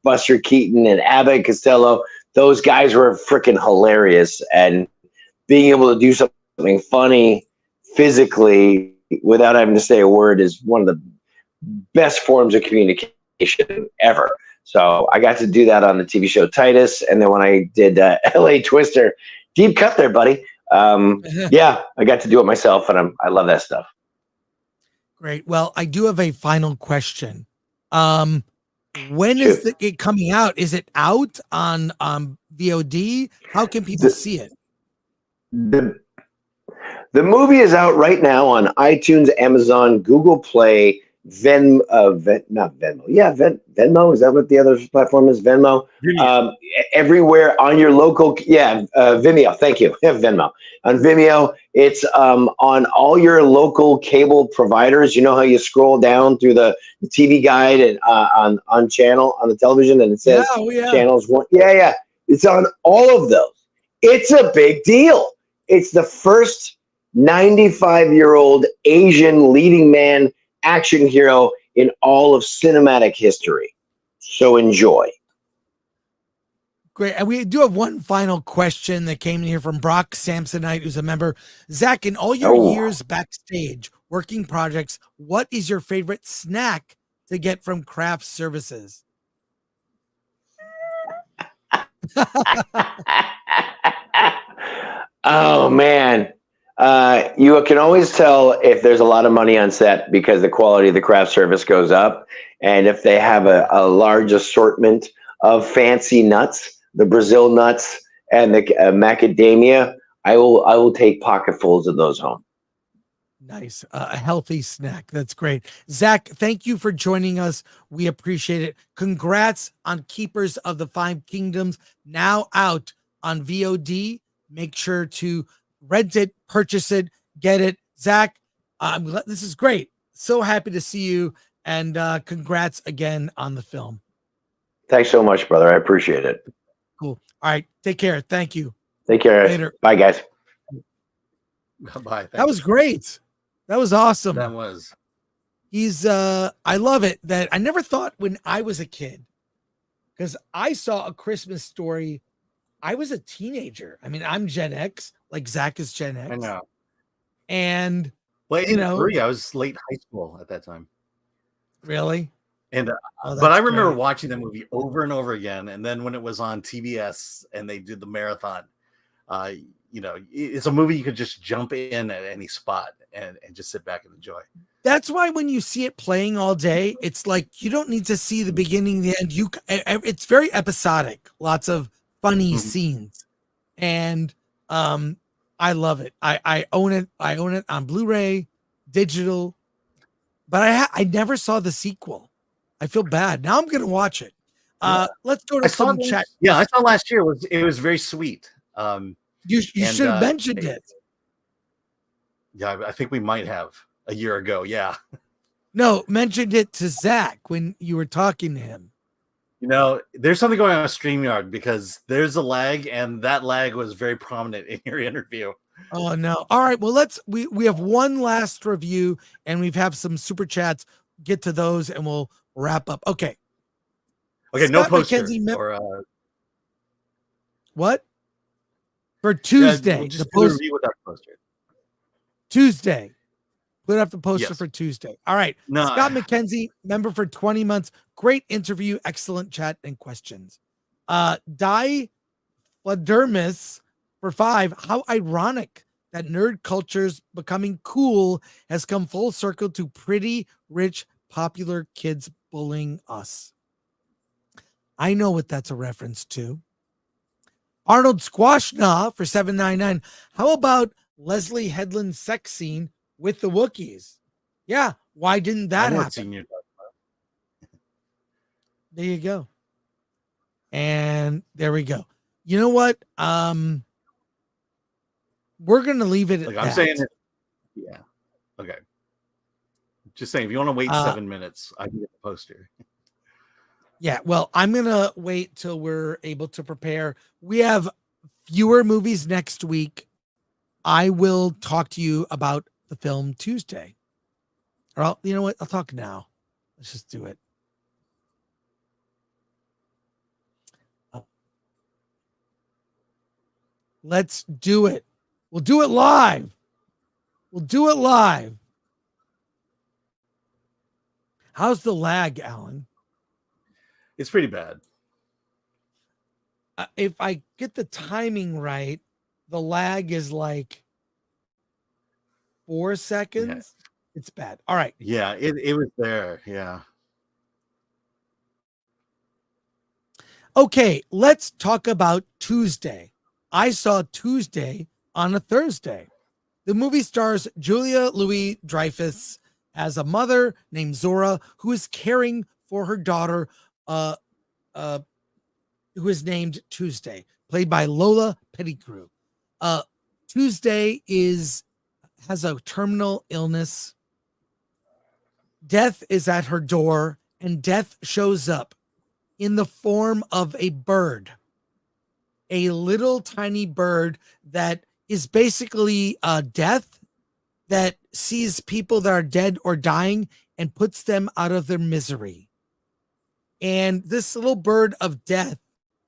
Buster Keaton and Abbott Costello, those guys were freaking hilarious, and being able to do something funny physically without having to say a word is one of the best forms of communication ever. So I got to do that on the TV show Titus, and then when I did LA Twister, deep cut there, buddy. I got to do it myself, and I love that stuff. Great. Well, I do have a final question. When is it coming out? Is it out on VOD? How can people see it? The movie is out right now on iTunes, Amazon, Google Play, Venmo. Is that what the other platform is? Venmo. Everywhere on your local, Vimeo. Thank you. Venmo. On Vimeo, it's on all your local cable providers. You know how you scroll down through the TV guide and on the television, and it says channels 1. Yeah. It's on all of those. It's a big deal. It's the first 95-year-old Asian leading man action hero in all of cinematic history. So enjoy. Great. And we do have one final question that came in here from Brock Samsonite, who's a member. Zach, in all your years backstage working projects, what is your favorite snack to get from craft services? Oh, man. You can always tell if there's a lot of money on set because the quality of the craft service goes up. And if they have a large assortment of fancy nuts, the Brazil nuts and the macadamia, I will take pocketfuls of those home. Nice. A healthy snack. That's great. Zach, thank you for joining us. We appreciate it. Congrats on Keepers of the Five Kingdoms, now out on VOD. Make sure to rent it, purchase it, get it. Zach, this is great. So happy to see you, and congrats again on the film. Thanks so much, brother. I appreciate it. Cool. All right. Take care. Thank you. Take care. Later. Bye, guys. Bye. That was great. That was awesome. That was. He's I love it that I never thought when I was a kid, because I saw A Christmas Story. I was a teenager. I mean, I'm Gen X, like Zack is Gen X. I know. And well, I was late high school at that time. Really? And Oh, but I that's remember great. watching the movie over and over again. And then when it was on TBS and they did the marathon, it's a movie you could just jump in at any spot and just sit back and enjoy. That's why when you see it playing all day, it's like you don't need to see the beginning, the end. It's very episodic, lots of funny scenes, and I love it. I own it. I own it on Blu-ray, digital, but I never saw the sequel. I feel bad now. I'm gonna watch it. Let's go to some chat. Yeah, I saw last year. It was very sweet. You should have mentioned it. Yeah, I think we might have a year ago. Yeah. No, mentioned it to Zack when you were talking to him. There's something going on with StreamYard because there's a lag, and that lag was very prominent in your interview. Oh no! All right, well we have one last review, and we have some super chats. Get to those, and we'll wrap up. Okay. Okay. Scott No poster McKenzie what for Tuesday? We'll just do the review without poster. Tuesday. Put up the poster Yes. for Tuesday. All right. No. Scott McKenzie, member for 20 months. Great interview, excellent chat and questions. Die Fladermis for 5. How ironic that nerd culture's becoming cool has come full circle to pretty rich, popular kids bullying us. I know what that's a reference to. Arnold Squashna for $7.99. How about Leslie Headland's sex scene with the Wookiees? Yeah, why didn't that happen? There you go. And there we go. You know what? We're gonna leave it at I'm that. saying, yeah. Okay. Just saying, if you want to wait 7 minutes, I can get the poster. Yeah, well, I'm gonna wait till we're able to prepare. We have fewer movies next week. I will talk to you about the film Tuesday. Or you know what? I'll talk now. Let's just do it. Let's do it. We'll do it live. We'll do it live. How's the lag, Alan? It's pretty bad. If I get the timing right, the lag is like 4 seconds. Yeah. It's bad. All right. Yeah, it was there. Yeah. Okay, let's talk about Tuesday. I saw Tuesday on a Thursday. The movie stars Julia Louis-Dreyfus as a mother named Zora who is caring for her daughter, who is named Tuesday, played by Lola Pettigrew. Tuesday has a terminal illness. Death is at her door, and death shows up in the form of a bird, a little tiny bird that is basically death that sees people that are dead or dying and puts them out of their misery. And this little bird of death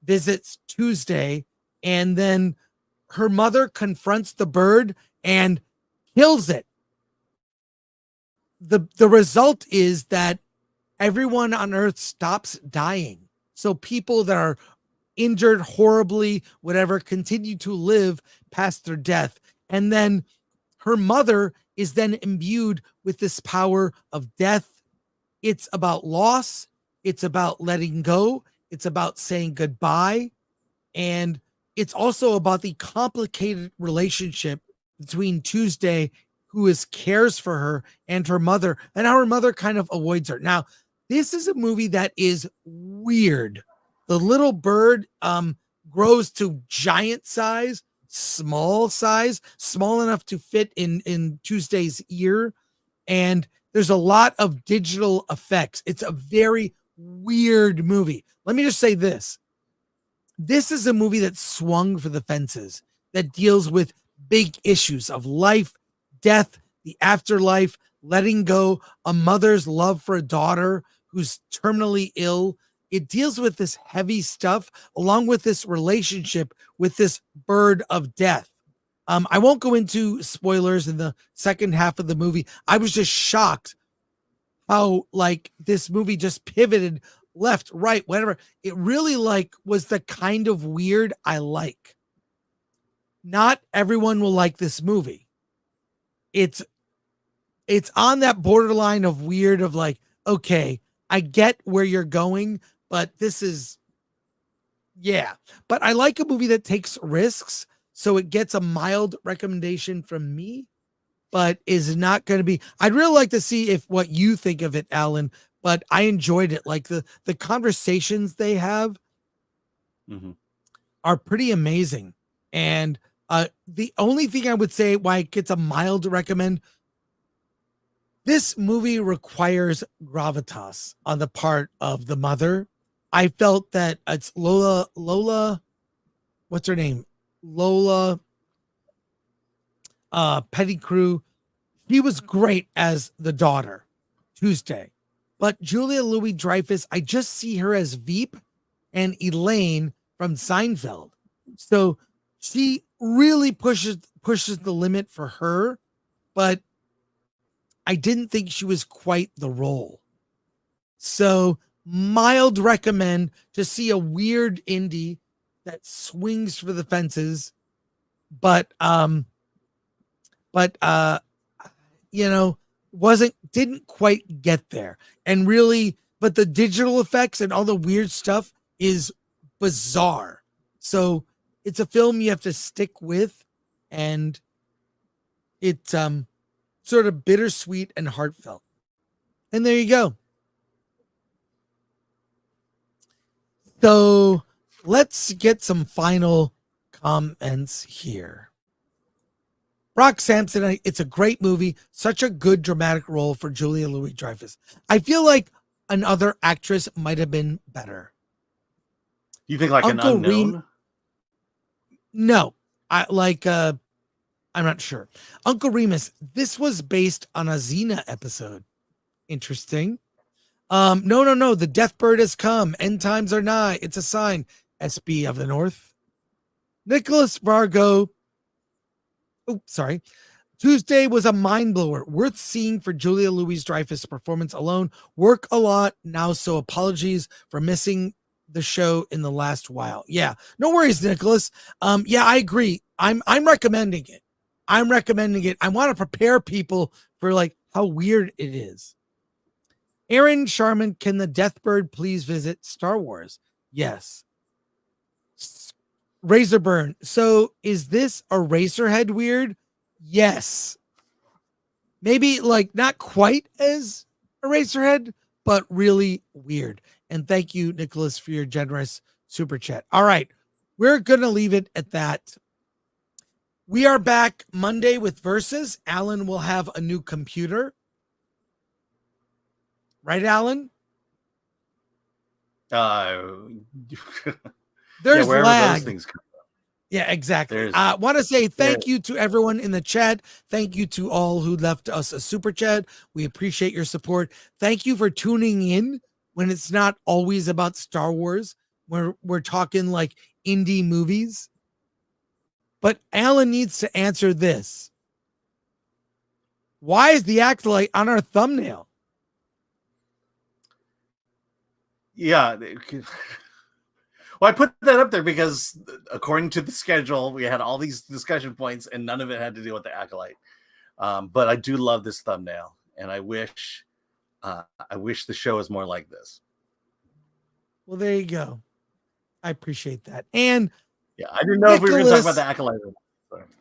visits Tuesday, and then her mother confronts the bird and kills it. The result is that everyone on earth stops dying. So people that are injured horribly, whatever, continue to live past their death. And then her mother is then imbued with this power of death. It's about loss. It's about letting go. It's about saying goodbye. And it's also about the complicated relationship between Tuesday, who cares for her, and her mother, and how her mother kind of avoids her. Now, this is a movie that is weird. The little bird grows to giant size, small enough to fit in Tuesday's ear. And there's a lot of digital effects. It's a very weird movie. Let me just say this. This is a movie that swung for the fences, that deals with big issues of life, death, the afterlife, letting go, a mother's love for a daughter who's terminally ill. It deals with this heavy stuff along with this relationship with this bird of death. I won't go into spoilers in the second half of the movie. I was just shocked how like this movie just pivoted left, right, whatever. It really like was the kind of weird I like. Not everyone will like this movie. It's on that borderline of weird of like, okay, I get where you're going, but this is, yeah. But I like a movie that takes risks, so it gets a mild recommendation from me, but is not going to be, I'd really like to see if what you think of it, Alan, but I enjoyed it. Like the conversations they have are pretty amazing. And the only thing I would say why it gets a mild recommend, this movie requires gravitas on the part of the mother. I felt that it's Lola, what's her name? Lola Pettigrew. She was great as the daughter, Tuesday. But Julia Louis-Dreyfus, I just see her as Veep and Elaine from Seinfeld. So she really pushes the limit for her, but I didn't think she was quite the role. So mild recommend to see a weird indie that swings for the fences, but you know, didn't quite get there. And really, but the digital effects and all the weird stuff is bizarre. So it's a film you have to stick with, and it's sort of bittersweet and heartfelt. And there you go. So let's get some final comments here. Brock Sampson, it's a great movie. Such a good dramatic role for Julia Louis-Dreyfus. I feel like another actress might have been better. You think like Uncle an unknown? No, I'm not sure. Uncle Remus, this was based on a Xena episode. Interesting. No. The death bird has come. End times are nigh. It's a sign. SB of the North. Nicholas Vargo. Oh, sorry. Tuesday was a mind blower. Worth seeing for Julia Louis-Dreyfus' performance alone. Work a lot now, so apologies for missing the show in the last while. Yeah, no worries, Nicholas. Yeah, I agree. I'm recommending it. I want to prepare people for like how weird it is. Aaron Sharman, can the Deathbird please visit Star Wars? Yes. Razorburn. So is this a Racerhead weird? Yes. Maybe like not quite as a Racerhead, but really weird. And thank you, Nicholas, for your generous super chat. All right. We're going to leave it at that. We are back Monday with Versus. Alan will have a new computer. Right, Alan? There's lag. Those things come from. Yeah, exactly. I want to say thank you to everyone in the chat. Thank you to all who left us a super chat. We appreciate your support. Thank you for tuning in when it's not always about Star Wars. We're talking like indie movies. But Alan needs to answer this. Why is the Acolyte on our thumbnail? Yeah. Well, I put that up there because according to the schedule, we had all these discussion points and none of it had to do with the Acolyte. But I do love this thumbnail, and I wish the show was more like this. Well, there you go. I appreciate that. And yeah, I didn't know if we were going to talk about the Acolyte.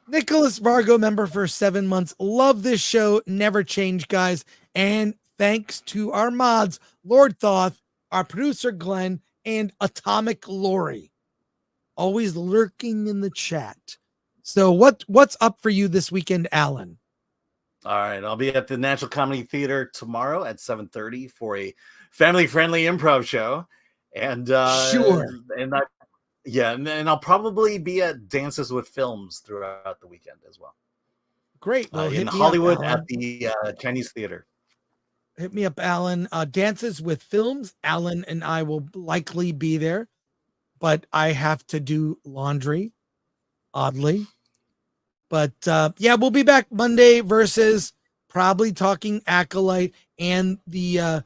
Nicholas Vargo, member for 7 months. Love this show. Never change, guys. And thanks to our mods, Lord Thoth, our producer, Glenn, and Atomic Lori, always lurking in the chat. So what's up for you this weekend, Alan? All right, I'll be at the National Comedy Theater tomorrow at 7:30 for a family-friendly improv show, and sure, and I'll probably be at Dances with Films throughout the weekend as well. Great. Well, in hit me Hollywood up, Alan. at the Chinese Theater. Hit me up, Alan. Dances with Films. Alan and I will likely be there, but I have to do laundry, oddly. But yeah, we'll be back Monday versus probably talking Acolyte and the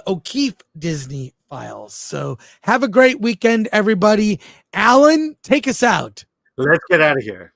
O'Keefe Disney files. So have a great weekend, everybody. Alan, take us out. Let's get out of here.